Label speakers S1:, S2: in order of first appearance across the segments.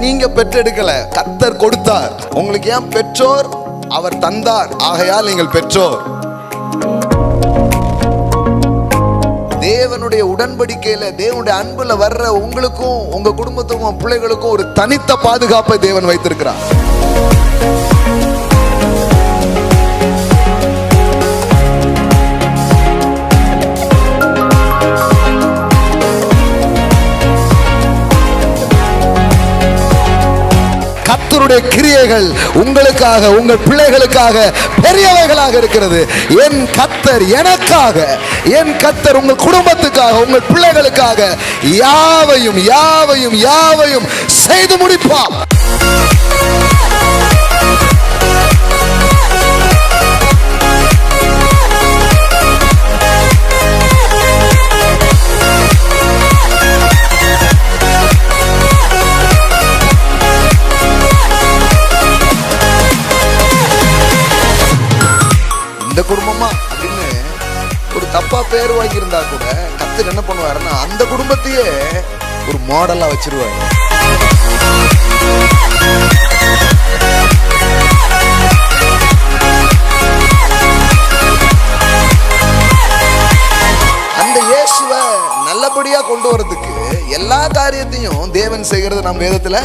S1: நீங்க பெற்றெடுக்கல, கர்த்தர் கொடுத்தார். உங்களுக்கு ஏன் பெற்றோர்? அவர் தந்தார், ஆகையால் நீங்கள் பெற்றோர். தேவனுடைய உடன்படிக்கையில, தேவனுடைய அன்புல வர்ற உங்களுக்கும் உங்க குடும்பத்துக்கும் பிள்ளைகளுக்கும் ஒரு தனித்த பாதுகாப்பை தேவன் வைத்திருக்கிறார். கர்த்தருடைய கிரியைகள் உங்களுக்காக, உங்கள் பிள்ளைகளுக்காக பெரியவைகளாக இருக்கிறது. என் கர்த்தர் எனக்காக, என் கர்த்தர் உங்கள் குடும்பத்துக்காக, உங்கள் பிள்ளைகளுக்காக யாவையும் யாவையும் யாவையும் செய்து முடிப்பார். இந்த குடும்பமா அப்படின்னு ஒரு தப்பா பேர் வாங்கியிருந்தா கூட கர்த்தர் என்ன பண்ணுவாருன்னா அந்த குடும்பத்தையே ஒரு மாடலா வச்சிருவாரு. அந்த இயேசுவை நல்லபடியா கொண்டு வரதுக்கு எல்லா காரியத்தையும் தேவன் செய்கிறது நம்ம வேதத்துல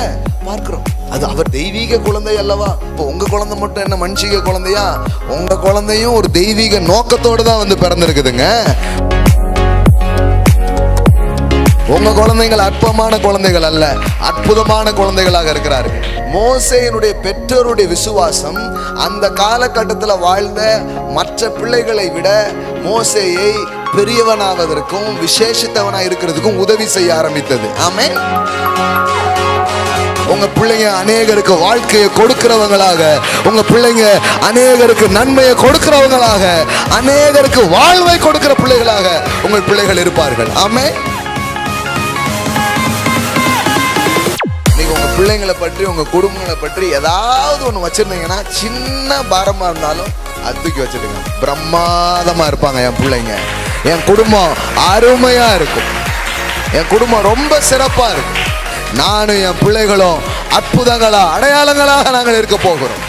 S1: பார்க்கிறோம். அது அவர் தெய்வீக குழந்தை அல்லவா? இப்போ உங்க குழந்தை மட்டும் என்ன மனுஷிக குழந்தையா? உங்க குழந்தையும் ஒரு தெய்வீக நோக்கத்தோடு தான் வந்து பிறந்திருக்குதுங்க. உங்க குழந்தைகள் அற்பமான குழந்தைகள் அல்ல, அற்புதமான குழந்தைகளாக இருக்கிறார்கள். மோசேயினுடைய பெற்றோருடைய விசுவாசம் அந்த காலகட்டத்தில் வாழ்ந்த மற்ற பிள்ளைகளை விட மோசேயை பெரியவனாவதற்கும் விசேஷித்தவனாக இருக்கிறதுக்கும் உதவி செய்ய ஆரம்பித்தது. ஆமென். உங்க பிள்ளைங்க அநேகருக்கு வாழ்க்கையை கொடுக்கிறவங்களாக, உங்க பிள்ளைங்க அநேகருக்கு நன்மையை கொடுக்கிறவங்களாக, அநேகருக்கு வாழ்வை கொடுக்கிற பிள்ளைகளாக உங்கள் பிள்ளைகள் இருப்பார்கள். ஆமென். நீங்க உங்க பிள்ளைங்களை பற்றி, உங்க குடும்பங்களை பற்றி ஏதாவது ஒண்ணு வச்சிருந்தீங்கன்னா, சின்ன பாரமா இருந்தாலும் அது தூக்கி வச்சிருங்க. பிரம்மாதமா இருப்பாங்க என் பிள்ளைங்க, என் குடும்பம் அருமையா இருக்கும், என் குடும்பம் ரொம்ப சிறப்பா இருக்கும், நானும் என் பிள்ளைகளும் அற்புதங்களா அடையாளங்களாக நாங்கள் இருக்க போகிறோம்.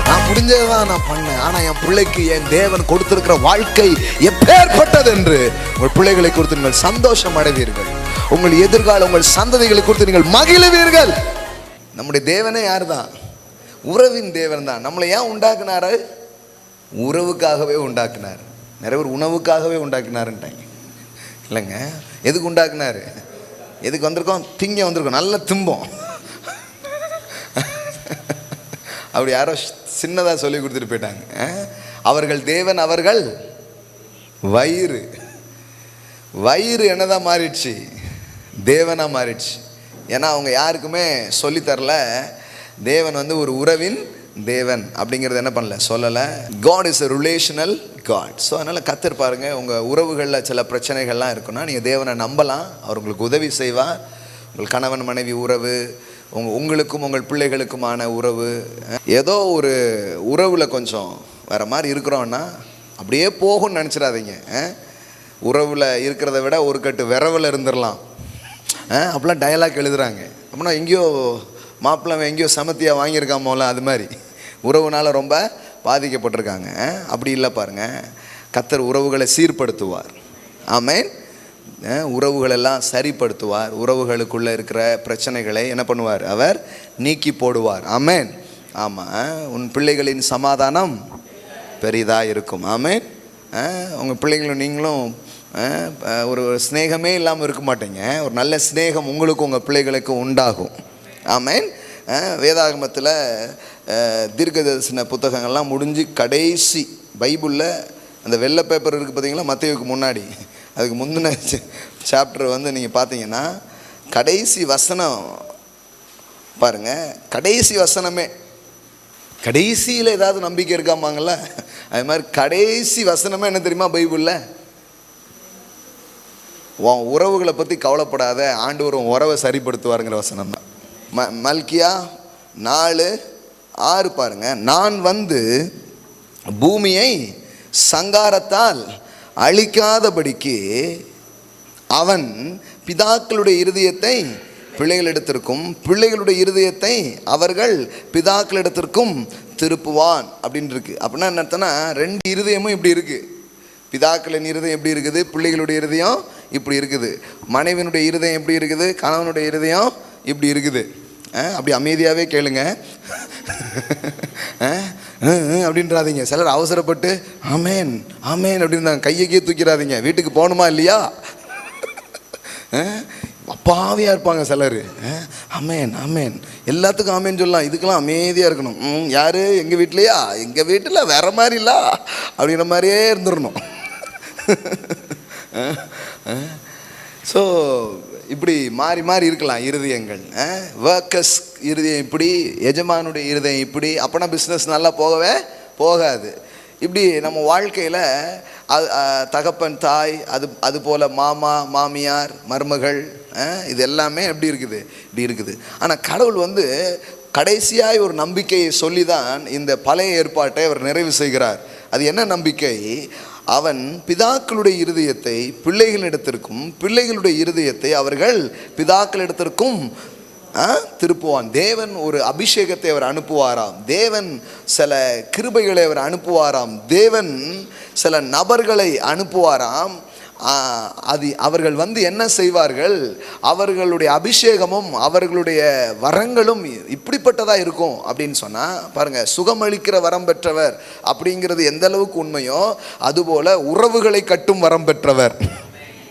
S1: நான் முடிஞ்சதான் நான் பண்ணேன், ஆனா என் பிள்ளைக்கு என் தேவன் கொடுத்திருக்கிற வாழ்க்கை எப்பேற்பட்டது என்று உங்கள் பிள்ளைகளை குறித்து நீங்கள் சந்தோஷம் அடைவீர்கள். உங்கள் எதிர்கால, உங்கள் சந்ததிகளை குறித்து நீங்கள் மகிழுவீர்கள். நம்முடைய தேவனே யார் தான்? உறவின் தேவன் தான். நம்மளை ஏன் உண்டாக்குனாரு? உறவுக்காகவே உண்டாக்குனார். நிறைய பேர் உணவுக்காகவே உண்டாக்குனாருன்ட்டாங்க. இல்லைங்க, எதுக்கு உண்டாக்குனாரு? எதுக்கு வந்திருக்கோம்? திங்க வந்திருக்கோம், நல்ல திம்போம். அப்படி யாரோ சின்னதாக சொல்லி கொடுத்துட்டு போயிட்டாங்க. அவர்கள் தேவன், அவர்கள் வயிறு. வயிறு என்னதான் மாறிடுச்சு? தேவனா மாறிடுச்சு. ஏன்னா அவங்க யாருக்குமே சொல்லித்தரல தேவன் வந்து ஒரு உறவின் தேவன் அப்படிங்கிறது என்ன பண்ணல, சொல்லலை. God is a relational God. So அதனால் கர்த்தர் பாருங்க, உங்கள் உறவுகளில் சில பிரச்சனைகள்லாம் இருக்குன்னா நீங்கள் தேவனை நம்பலாம், அவர் உங்களுக்கு உதவி செய்வார். உங்கள் கணவன் மனைவி உறவு, உங்களுக்கும் உங்கள் பிள்ளைகளுக்குமான உறவு, ஏதோ ஒரு உறவில் கொஞ்சம் வேறு மாதிரி இருக்கிறோன்னா அப்படியே போகும்னு நினச்சிடாதீங்க. உறவில் இருக்கிறத விட ஒரு கட்டு விரவில் இருந்துடலாம் அப்படிலாம் டயலாக் எழுதுகிறாங்க. அப்படின்னா எங்கேயோ மாப்பிள்ளை எங்கேயோ சமத்தியாக வாங்கியிருக்காமோல, அது மாதிரி உறவுனால் ரொம்ப பாதிக்கப்பட்டிருக்காங்க. அப்படி இல்லை பாருங்க, கர்த்தர் உறவுகளை சீர்படுத்துவார். ஆமென். உறவுகளெல்லாம் சரிப்படுத்துவார். உறவுகளுக்குள்ளே இருக்கிற பிரச்சனைகளை என்ன பண்ணுவார்? அவர் நீக்கி போடுவார். ஆமென். ஆமாம், உன் பிள்ளைகளின் சமாதானம் பெரிதாக இருக்கும். ஆமென். உங்கள் பிள்ளைங்களும் நீங்களும் ஒரு ஸ்நேகமே இல்லாமல் இருக்க மாட்டீங்க. ஒரு நல்ல ஸ்நேகம் உங்களுக்கும் உங்கள் பிள்ளைகளுக்கும் உண்டாகும். ஆமென். வேதாகமத்தில் தீர்க்கதரிசன புத்தகங்கள்லாம் முடிஞ்சு கடைசி பைபிளில் அந்த வெள்ளை பேப்பர் இருக்குது பார்த்தீங்களா, மத்தேயுவுக்கு முன்னாடி, அதுக்கு முந்தின சாப்டர் வந்து நீங்கள் பார்த்தீங்கன்னா கடைசி வசனம் பாருங்கள். கடைசி வசனமே, கடைசியில் ஏதாவது நம்பிக்கை இருக்காமாங்கள்ல, அது மாதிரி கடைசி வசனமே என்ன தெரியுமா பைபிளில்? உன் உறவுகளை பற்றி கவலைப்படாத, ஆண்டவர் உன் உறவை சரிப்படுத்துவாருங்கிற வசனம் தான். மல்கியா 4:6 பாருங்க. நான் வந்து பூமியை சங்காரத்தால் அழிக்காதபடிக்கு அவன் பிதாக்களுடைய இருதயத்தை பிள்ளைகளிடத்திற்கும் பிள்ளைகளுடைய இருதயத்தை அவர்கள் பிதாக்களிடத்திற்கும் திருப்புவான் அப்படின்னு இருக்கு. அப்படின்னா என்ன அர்த்தம்னா, ரெண்டு இருதயமும் இப்படி இருக்கு. பிதாக்களின் இருதயம் எப்படி இருக்குது, பிள்ளைகளுடைய இருதயம் இப்படி இருக்குது. மனைவியினுடைய இருதயம் எப்படி இருக்குது, கணவனுடைய இருதயம் இப்படி இருக்குது. அப்படி அமைதியாகவே கேளுங்க, அப்படின்றாதீங்க. சிலர் அவசரப்பட்டு ஆமேன் ஆமேன் அப்படின்னு கையைக்கே தூக்கிறாதீங்க. வீட்டுக்கு போகணுமா இல்லையா, அப்பாவியாக இருப்பாங்க சிலர். ஆமேன் ஆமேன், எல்லாத்துக்கும் ஆமேன் சொல்லலாம், இதுக்கெல்லாம் அமைதியாக இருக்கணும். யார், எங்கள் வீட்லையா, எங்கள் வீட்டில் வேற மாதிரி இல்லை அப்படின்ற மாதிரியே இருந்துடணும். ஸோ இப்படி மாறி மாறி இருக்கலாம் இருதயங்கள். ஒர்க்கர்ஸ் இருதயம் இப்படி, எஜமானுடைய இருதயம் இப்படி. அப்போனா பிஸ்னஸ் நல்லா போகவே போகாது. இப்படி நம்ம வாழ்க்கையில் தகப்பன் தாய், அது போல் மாமா மாமியார் மருமகள், இது எல்லாமே எப்படி இருக்குது, இப்படி இருக்குது. ஆனால் கடவுள் கடைசியாய் ஒரு நம்பிக்கையை சொல்லி தான் இந்த பழைய ஏற்பாட்டை அவர் நிறைவு செய்கிறார். அது என்ன நம்பிக்கை? அவன் பிதாக்களுடைய இருதயத்தை பிள்ளைகளிடத்திற்கும் பிள்ளைகளுடைய இருதயத்தை அவர்கள் பிதாக்களிடத்திற்கும் திருப்புவான். தேவன் ஒரு அபிஷேகத்தை அவர் அனுப்புவாராம். தேவன் சில கிருபைகளை அவர் அனுப்புவாராம். தேவன் சில நபர்களை அனுப்புவாராம். அது அவர்கள் என்ன செய்வார்கள், அவர்களுடைய அபிஷேகமும் அவர்களுடைய வரங்களும் இப்படிப்பட்டதாக இருக்கும் அப்படின்னு சொன்னால் பாருங்கள், சுகமளிக்கிற வரம் பெற்றவர் அப்படிங்கிறது எந்த அளவுக்கு உண்மையோ அதுபோல் உறவுகளை கட்டும் வரம் பெற்றவர்.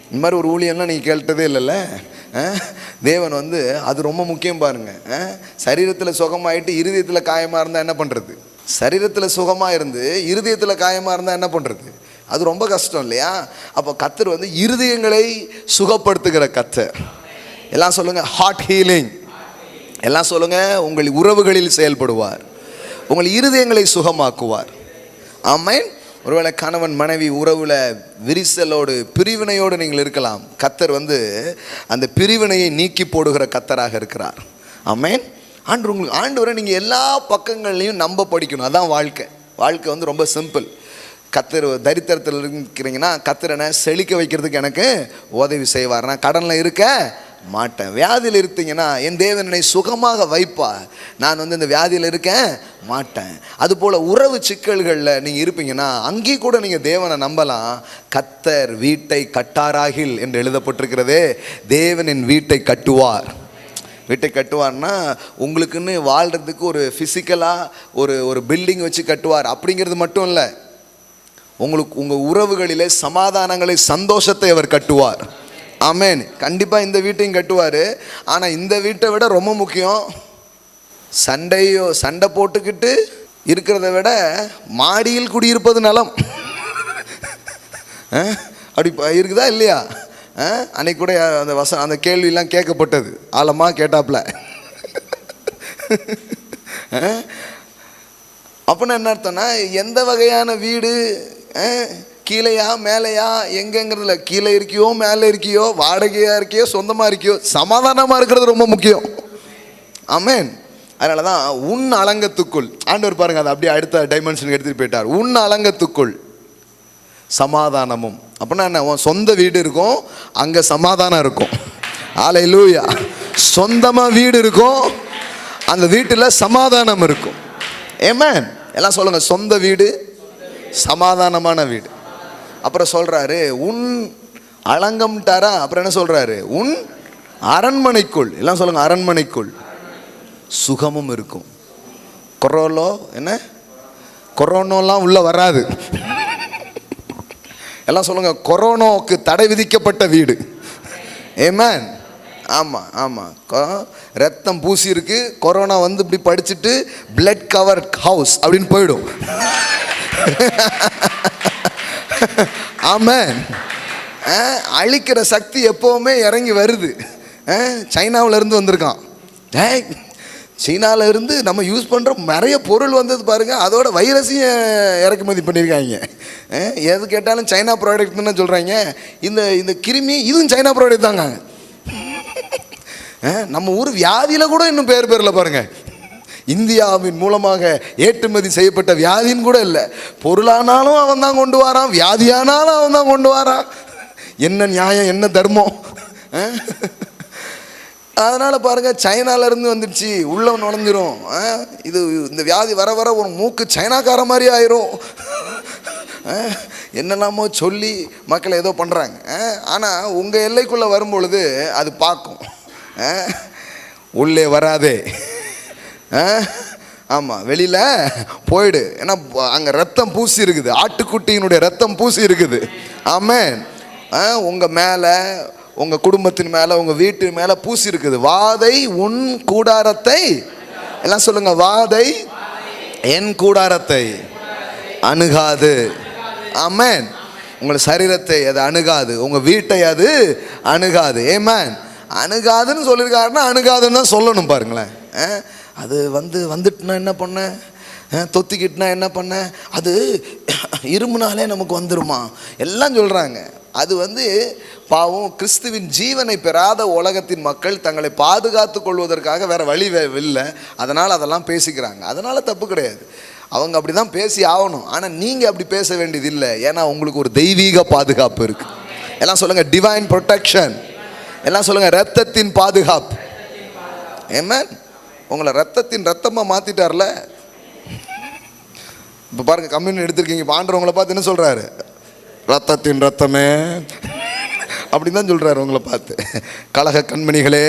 S1: இந்த மாதிரி ஒரு ஊழியம்லாம் நீங்கள் கேட்டதே இல்லைல்ல. தேவன் அது ரொம்ப முக்கியம் பாருங்கள். சரீரத்தில் சுகமாயிட்டு இருதயத்தில் காயமாக இருந்தால் என்ன பண்ணுறது? சரீரத்தில் சுகமாக இருந்து இருதயத்தில் காயமாக இருந்தால் என்ன பண்ணுறது? அது ரொம்ப கஷ்டம் இல்லையா? அப்போ கர்த்தர் இருதயங்களை சுகப்படுத்துகிற கர்த்தர். எல்லாம் சொல்லுங்கள், ஹார்ட் ஹீலிங். எல்லாம் சொல்லுங்கள், உங்கள் உறவுகளில் செயல்படுவார், உங்கள் இருதயங்களை சுகமாக்குவார். ஆமென். ஒருவேளை கணவன் மனைவி உறவில் விரிசலோடு பிரிவினையோடு நீங்கள் இருக்கலாம். கர்த்தர் அந்த பிரிவினையை நீக்கி போடுகிற கர்த்தராக இருக்கிறார். ஆமென். ஆண்டவரை நீங்கள் எல்லா பக்கங்கள்லையும் நம்ப படிக்கணும். அதான் வாழ்க்கை. வாழ்க்கை ரொம்ப சிம்பிள். கர்த்தர் தரித்திரத்தில் இருக்கிறீங்கன்னா கர்த்தர் என்ன செழிக்க வைக்கிறதுக்கு எனக்கு உதவி செய்வார். நான் கடனில் இருக்க மாட்டேன். வியாதியில் இருந்தீங்கன்னா என் தேவன் என்னை சுகமாக வைப்பார். நான் இந்த வியாதியில் இருக்க மாட்டேன். அதுபோல் உறவு சிக்கல்களில் நீங்கள் இருப்பீங்கன்னா அங்கேயும் கூட நீங்கள் தேவனை நம்பலாம். கர்த்தர் வீட்டை கட்டாராகில் என்று எழுதப்பட்டிருக்கிறதே. தேவனின் வீட்டை கட்டுவார். வீட்டை கட்டுவார்னா உங்களுக்குன்னு வாழ்கிறதுக்கு ஒரு ஃபிசிக்கலாக ஒரு பில்டிங் வச்சு கட்டுவார் அப்படிங்கிறது மட்டும் இல்லை. உங்களுக்கு உங்கள் உறவுகளிலே சமாதானங்களை சந்தோஷத்தை அவர் கட்டுவார். ஆமென். கண்டிப்பாக இந்த வீட்டையும் கட்டுவார். ஆனால் இந்த வீட்டை விட ரொம்ப முக்கியம், சண்டை போட்டுக்கிட்டு இருக்கிறத விட மாடியில் குடியிருப்பது நலம். அப்படி இருக்குதா இல்லையா? அன்னைக்கு கூட அந்த கேள்வியெல்லாம் கேட்கப்பட்டது. ஆழமாக கேட்டாப்புல. அப்படின்னா என்ன அர்த்தம்னா, எந்த வகையான வீடு, கீழையா மேலையா எங்கெங்கிறதுல, கீழே இருக்கியோ மேலே இருக்கியோ, வாடகையாக இருக்கியோ சொந்தமாக இருக்கியோ, சமாதானமாக இருக்கிறது ரொம்ப முக்கியம். ஆமென். அதனால தான் உன் அலங்கத்துக்குள் ஆண்டவர் பாருங்க, அதை அப்படியே அடுத்த டைமென்ஷனுக்கு எடுத்துகிட்டு போயிட்டார். உன் அலங்கத்துக்குள் சமாதானமும். அப்படின்னா என்ன? உன் சொந்த வீடு இருக்கும், அங்கே சமாதானம் இருக்கும். ஹல்லேலூயா. சொந்தமாக வீடு இருக்கும், அந்த வீட்டில் சமாதானம் இருக்கும். ஆமென். எல்லாம் சொல்லுங்கள், சொந்த வீடு சமாதானமான வீடு. அப்புறம் சொல்கிறாரு உன் அலங்கம்ட்டாரா. அப்புறம் என்ன சொல்கிறாரு? உன் அரண்மனைக்குள். எல்லாம் சொல்லுங்கள், அரண்மனைக்குள் சுகமும் இருக்கும். கொரோனாலாம் உள்ளே வராது. எல்லாம் சொல்லுங்கள், கொரோனாவுக்கு தடை விதிக்கப்பட்ட வீடு. ஆமென். ஆமாம் ஆமாம். ரத்தம் பூசி இருக்கு, கொரோனா இப்படி படிச்சுட்டு பிளட் கவர் ஹவுஸ் அப்படின்னு போயிடும். ஆமென். அழிக்கிற சக்தி எப்போவுமே இறங்கி வருது. சைனாவில் இருந்து வந்திருக்கான். சீனாவில் இருந்து நம்ம யூஸ் பண்ணுற நிறைய பொருள் வந்தது பாருங்கள். அதோட வைரஸையும் இறக்குமதி பண்ணியிருக்காங்க. எது கேட்டாலும் சைனா ப்ராடக்ட்னு சொல்கிறாங்க. இந்த கிருமி இதுவும் சைனா ப்ராடக்ட் தாங்க. நம்ம ஊர் வியாதியில் கூட இன்னும் பேரில் பாருங்கள். இந்தியாவின் மூலமாக ஏற்றுமதி செய்யப்பட்ட வியாதின்னு கூட இல்லை. பொருளானாலும் அவன் தான் கொண்டு வரான், வியாதியானாலும் அவன் தான் கொண்டு வரான். என்ன நியாயம், என்ன தர்மம்? அதனால் பாருங்கள், சைனாலேருந்து வந்துடுச்சு, உள்ள நுழைஞ்சிரும். இது இந்த வியாதி வர வர ஒரு மூக்கு சைனாக்கார மாதிரி ஆயிரும். என்னெல்லாமோ சொல்லி மக்களை ஏதோ பண்ணுறாங்க. ஆனால் உங்கள் எல்லைக்குள்ளே வரும்பொழுது அது பார்க்கும், உள்ளே வராதே. ஆமாம், வெளியில் போயிடு. ஏன்னா அங்கே ரத்தம் பூசி இருக்குது, ஆட்டுக்குட்டியினுடைய ரத்தம் பூசி இருக்குது. ஆமென். உங்கள் மேலே, உங்கள் குடும்பத்தின் மேலே, உங்கள் வீட்டு மேலே பூசி இருக்குது. வாதை உன் கூடாரத்தை, எல்லாம் சொல்லுங்க, வாதை என் கூடாரத்தை அணுகாது. ஆமென். உங்கள் சரீரத்தை அது அணுகாது, உங்கள் வீட்டை அது அணுகாது. ஆமென். அணுகாதுன்னு சொல்லியிருக்காருன்னா அணுகாதுன்னு தான் சொல்லணும். பாருங்களேன், அது வந்துட்டுனா என்ன பண்ண, தொத்திக்கிட்டுனா என்ன பண்ண, அது இருமுனாலே நமக்கு வந்துருமா எல்லாம் சொல்கிறாங்க. அது பாவம், கிறிஸ்துவின் ஜீவனை பெறாத உலகத்தின் மக்கள் தங்களை பாதுகாத்து கொள்வதற்காக வேறு வழி இல்லை. அதனால் அதெல்லாம் பேசிக்கிறாங்க. அதனால் தப்பு கிடையாது, அவங்க அப்படி தான் பேசி ஆகணும். ஆனால் நீங்கள் அப்படி பேச வேண்டியது இல்லை. ஏன்னா உங்களுக்கு ஒரு தெய்வீக பாதுகாப்பு இருக்குது. எல்லாம் சொல்லுங்கள், டிவைன் ப்ரொடெக்ஷன். எல்லாம் சொல்லுங்கள், ரத்தத்தின் பாதுகாப்பு. ஆமென். உங்களை ரத்தமாக மாற்றிட்டார்ல. இப்போ பாருங்கள், கம்யூனியன் எடுத்திருக்கீங்க, ஆண்டவங்களை பார்த்து என்ன சொல்கிறாரு? ரத்தத்தின் ரத்தமே அப்படின்னு தான் சொல்கிறாரு உங்களை பார்த்து. கலக கண்மணிகளே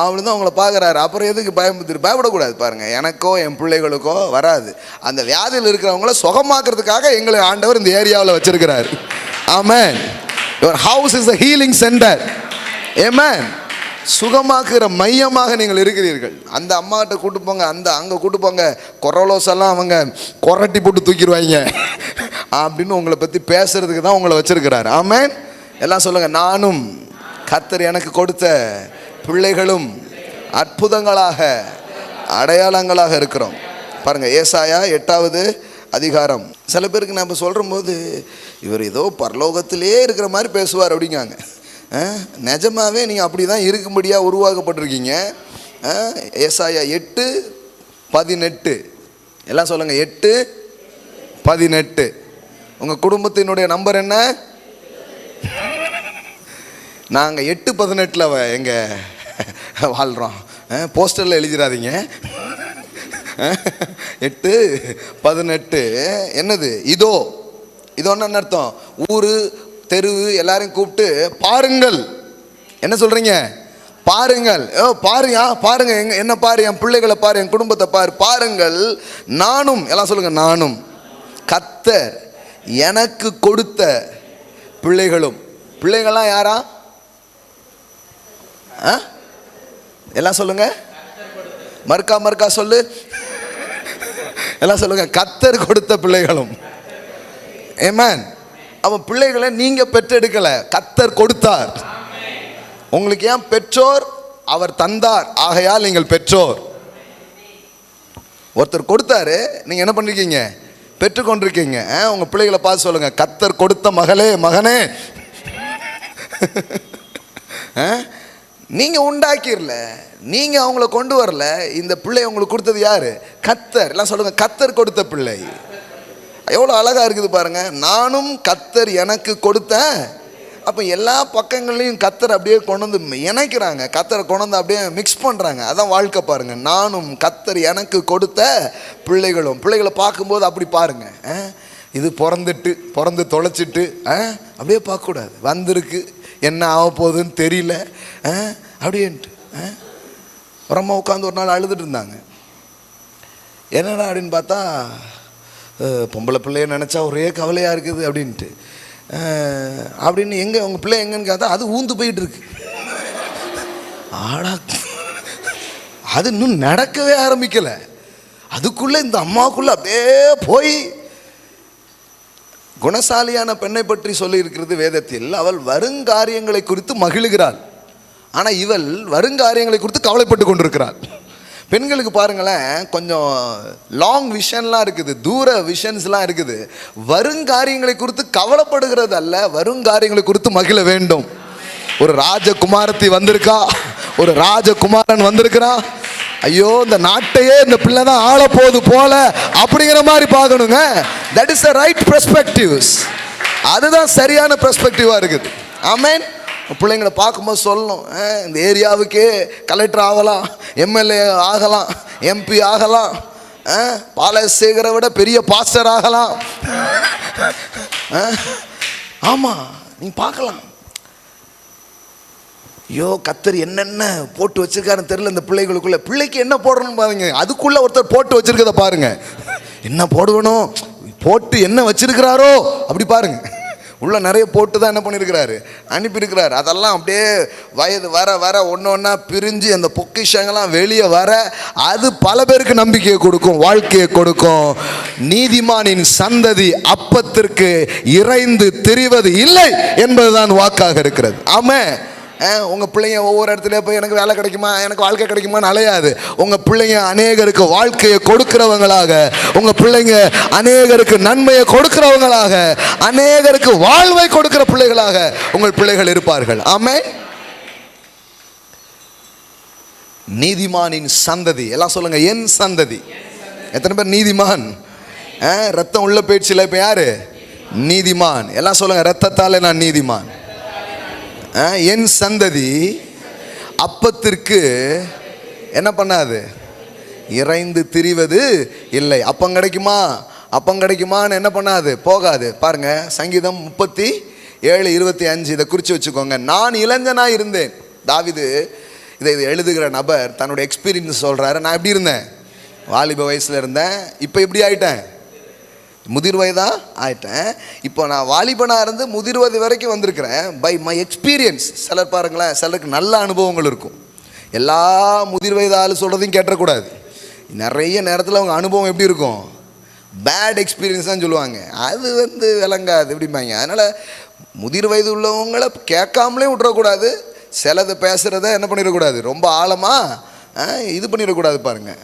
S1: அவனு தான் உங்களை பார்க்குறாரு. அப்புறம் எதுக்கு பயப்படக்கூடாது? பாருங்கள், எனக்கோ என் பிள்ளைகளுக்கோ வராது. அந்த வியாதியில் இருக்கிறவங்கள சுகமாக்குறதுக்காக எங்களை ஆண்டவர் இந்த ஏரியாவில் வச்சிருக்கிறாரு. ஆமென். Your house is a healing center. ஆமென். சுகமாக்குற மையமாக நீங்கள் இருக்கிறீர்கள். அந்த அம்மாகிட்ட கூட்டு போங்க, அங்கே கூட்டு போங்க, கொரோலோஸெல்லாம் அவங்க கொரட்டி போட்டு தூக்கிடுவாங்க அப்படின்னு உங்களை பற்றி பேசுறதுக்கு தான் உங்களை வச்சிருக்கிறாரு. ஆமென். எல்லாம் சொல்லுங்கள், நானும் கர்த்தர் எனக்கு கொடுத்த பிள்ளைகளும் அற்புதங்களாக அடையாளங்களாக இருக்கிறோம். பாருங்கள், ஏசாயா 8வது அதிகாரம். சில பேருக்கு நம்ம சொல்கிற போது இவர் ஏதோ பரலோகத்திலே இருக்கிற மாதிரி பேசுவார் அப்படிங்காங்க. நிஜமாவே நீங்கள் அப்படி தான் இருக்கும்படியாக உருவாக்கப்பட்டிருக்கீங்க. ஏசாயா 8:18. எல்லாம் சொல்லுங்கள், 8:18. உங்கள் குடும்பத்தினுடைய நம்பர் என்ன? நாங்கள் 8:18 எங்கே வாழ்கிறோம். போஸ்டரில் எழுதிடாதீங்க. 8:18 என்னது? இதோன்னு அர்த்தம், ஊர் தெருவு எல்லாரையும் கூப்பிட்டு பாருங்கள். என்ன சொல்கிறீங்க? பாருங்கள். பாருங்க, என்ன பாரு, என் பிள்ளைகளை பாரு, என் குடும்பத்தை பாரு, பாருங்கள். நானும், எல்லாம் சொல்லுங்கள், நானும் கர்த்தர் எனக்கு கொடுத்த பிள்ளைகளும். பிள்ளைகள்லாம் யாரா? எல்லாம் சொல்லுங்க, மறுக்கா சொல்லு. எல்லாம் சொல்லுங்க, கர்த்தர் கொடுத்த பிள்ளைகளும். ஆமென். அவன் பிள்ளைகளை நீங்கள் பெற்றெடுக்கலை, கர்த்தர் கொடுத்தார். உங்களுக்கு ஏன் பெற்றோர்? அவர் தந்தார், ஆகையால் நீங்கள் பெற்றோர். ஒருத்தர் கொடுத்தாரு, நீங்கள் என்ன பண்ணிருக்கீங்க? பெற்றுக்கொண்டிருக்கீங்க. உங்கள் பிள்ளைகளை பார்த்து சொல்லுங்க, கர்த்தர் கொடுத்த மகளே, மகனே. நீங்கள் உண்டாக்கிரல, நீங்கள் அவங்கள கொண்டு வரல. இந்த பிள்ளை உங்களுக்கு கொடுத்தது யாரு? கர்த்தர். எல்லாம் சொல்லுங்க, கர்த்தர் கொடுத்த பிள்ளை. எவ்வளோ அழகாக இருக்குது பாருங்கள். நானும் கர்த்தர் எனக்கு கொடுத்தேன். அப்போ எல்லா பக்கங்கள்லையும் கர்த்தர் அப்படியே கொண்டு வந்து இணைக்கிறாங்க, கர்த்தரை கொண்டு வந்து அப்படியே மிக்ஸ் பண்ணுறாங்க. அதான் வாழ்க்கை. பாருங்கள், நானும் கர்த்தர் எனக்கு கொடுத்த பிள்ளைகளும். பிள்ளைகளை பார்க்கும்போது அப்படி பாருங்கள். இது பிறந்து தொலைச்சிட்டு அப்படியே பார்க்கக்கூடாது. வந்திருக்கு, என்ன ஆக போகுதுன்னு தெரியல அப்படின்ட்டு. ஒரு அம்மா உட்காந்து ஒரு நாள் அழுதுட்டு இருந்தாங்க. என்னடா அப்படின்னு பார்த்தா, பொம்பளை பிள்ளைய நினச்சா ஒரே கவலையாக இருக்குது அப்படின்ட்டு. அப்படின்னு எங்கே உங்கள் பிள்ளை எங்கன்னு கேட்டா, அது ஊந்து போயிட்டு இருக்கு. ஆடா, அது இன்னும் நடக்கவே ஆரம்பிக்கலை. அதுக்குள்ளே இந்த அம்மாவுக்குள்ளே அப்படியே போய். குணசாலியான பெண்ணை பற்றி சொல்லி இருக்கிறது வேதத்தில். அவள் வருங்காரியங்களை குறித்து மகிழுகிறாள், ஆனால் இவள் வருங்காரியங்களை குறித்து கவலைப்பட்டு கொண்டிருக்கிறாள். பெண்களுக்கு பாருங்களேன், கொஞ்சம் லாங் விஷன்லாம் இருக்குது, தூர விஷன்ஸ்லாம் இருக்குது. வருங்காரியங்களை குறித்து கவலைப்படுகிறது அல்ல, வருங்காரியங்களை குறித்து மகிழ வேண்டும். ஒரு ராஜகுமாரத்தி வந்திருக்கா, ஒரு ராஜகுமாரன் வந்திருக்கிறான். ஐயோ இந்த நாட்டையே இந்த பிள்ளை தான் ஆள போகுது போல அப்படிங்கிற மாதிரி பார்க்கணுங்க. That is the right perspectives. அதுதான் சரியான பெர்ஸ்பெக்டிவா இருக்குது. ஆமென். பிள்ளைங்களை பார்க்கும்போது சொல்லணும், இந்த ஏரியாவுக்கே கலெக்டர் ஆகலாம், எம்எல்ஏ ஆகலாம், எம்பி ஆகலாம், பாலசேகரை விட பெரிய பாஸ்டர் ஆகலாம். ஆமாம், நீங்கள் பார்க்கலாம். ஐயோ கத்தர் என்னென்ன போட்டு வச்சிருக்காருன்னு தெரியல இந்த பிள்ளைகளுக்குள்ள. பிள்ளைக்கு என்ன போடணும்னு பாருங்க, அதுக்குள்ள ஒருத்தர் போட்டு வச்சிருக்கத பாருங்க. என்ன போடுவணும், போட்டு என்ன வச்சிருக்கிறாரோ அப்படி பாருங்க. உள்ள நிறைய போட்டு தான் என்ன பண்ணியிருக்கிறாரு, அனுப்பியிருக்கிறாரு. அதெல்லாம் அப்படியே வயது வர வர ஒன்று ஒன்றா பிரிஞ்சு அந்த பொக்கிஷங்கள்லாம் வெளியே வர அது பல பேருக்கு நம்பிக்கையை கொடுக்கும், வாழ்க்கையை கொடுக்கும். நீதிமானின் சந்ததி அப்பத்திற்கு இறைந்து திரிவது இல்லை என்பதுதான் வாக்காக இருக்கிறது. ஆமென். உங்கள் பிள்ளைங்க ஒவ்வொரு இடத்துல போய் எனக்கு வேலை கிடைக்குமா, எனக்கு வாழ்க்கை கிடைக்குமான்னு அலையாது. உங்கள் பிள்ளைங்க அநேகருக்கு வாழ்க்கையை கொடுக்கிறவங்களாக, உங்கள் பிள்ளைங்க அநேகருக்கு நன்மையை கொடுக்கிறவங்களாக, அநேகருக்கு வாழ்வை கொடுக்கிற பிள்ளைகளாக உங்கள் பிள்ளைகள் இருப்பார்கள். ஆமென். நீதிமானின் சந்ததி, எல்லாம் சொல்லுங்க, என் சந்ததி. எத்தனை பேர் நீதிமான்? ரத்தம் உள்ள போயிடுச்சுல, இப்போ யாரு நீதிமான்? எல்லாம் சொல்லுங்க, ரத்தத்தாலே நான் நீதிமான். என் சந்ததி அப்பத்திற்கு என்ன பண்ணாது, இறைந்து திரிவது இல்லை. அப்பம் கிடைக்குமா, அப்பம் கிடைக்குமான்னு என்ன பண்ணாது, போகாது. பாருங்க, சங்கீதம் 37:25 இதை குறித்து வச்சுக்கோங்க. நான் இளைஞனா இருந்தேன். தாவீது இதை எழுதுகிற நபர் தன்னுடைய எக்ஸ்பீரியன்ஸ் சொல்றாரு. நான் எப்படி இருந்தேன், வாலிப வயசுல இருந்தேன், இப்போ எப்படி ஆயிட்டேன், முதிர் வயதா ஆயிட்டேன். இப்போ நான் வாலிபனாக இருந்து முதிர் வயது வரைக்கும் வந்திருக்கிறேன். By my experience. சிலர் பாருங்களேன், சிலருக்கு நல்ல அனுபவங்கள் இருக்கும். எல்லா முதிர் வயது ஆள் சொல்கிறதையும் கேட்டக்கூடாது. நிறைய நேரத்தில் அவங்க அனுபவம் எப்படி இருக்கும், பேட் எக்ஸ்பீரியன்ஸ் தான் சொல்லுவாங்க. அது விளங்காது எப்படிம்பாங்க. அதனால் முதிர் வயது உள்ளவங்களை கேட்காமலே விட்டுறக்கூடாது. சிலது பேசுகிறத என்ன பண்ணிடக்கூடாது, ரொம்ப ஆழமாக இது பண்ணிடக்கூடாது. பாருங்கள்,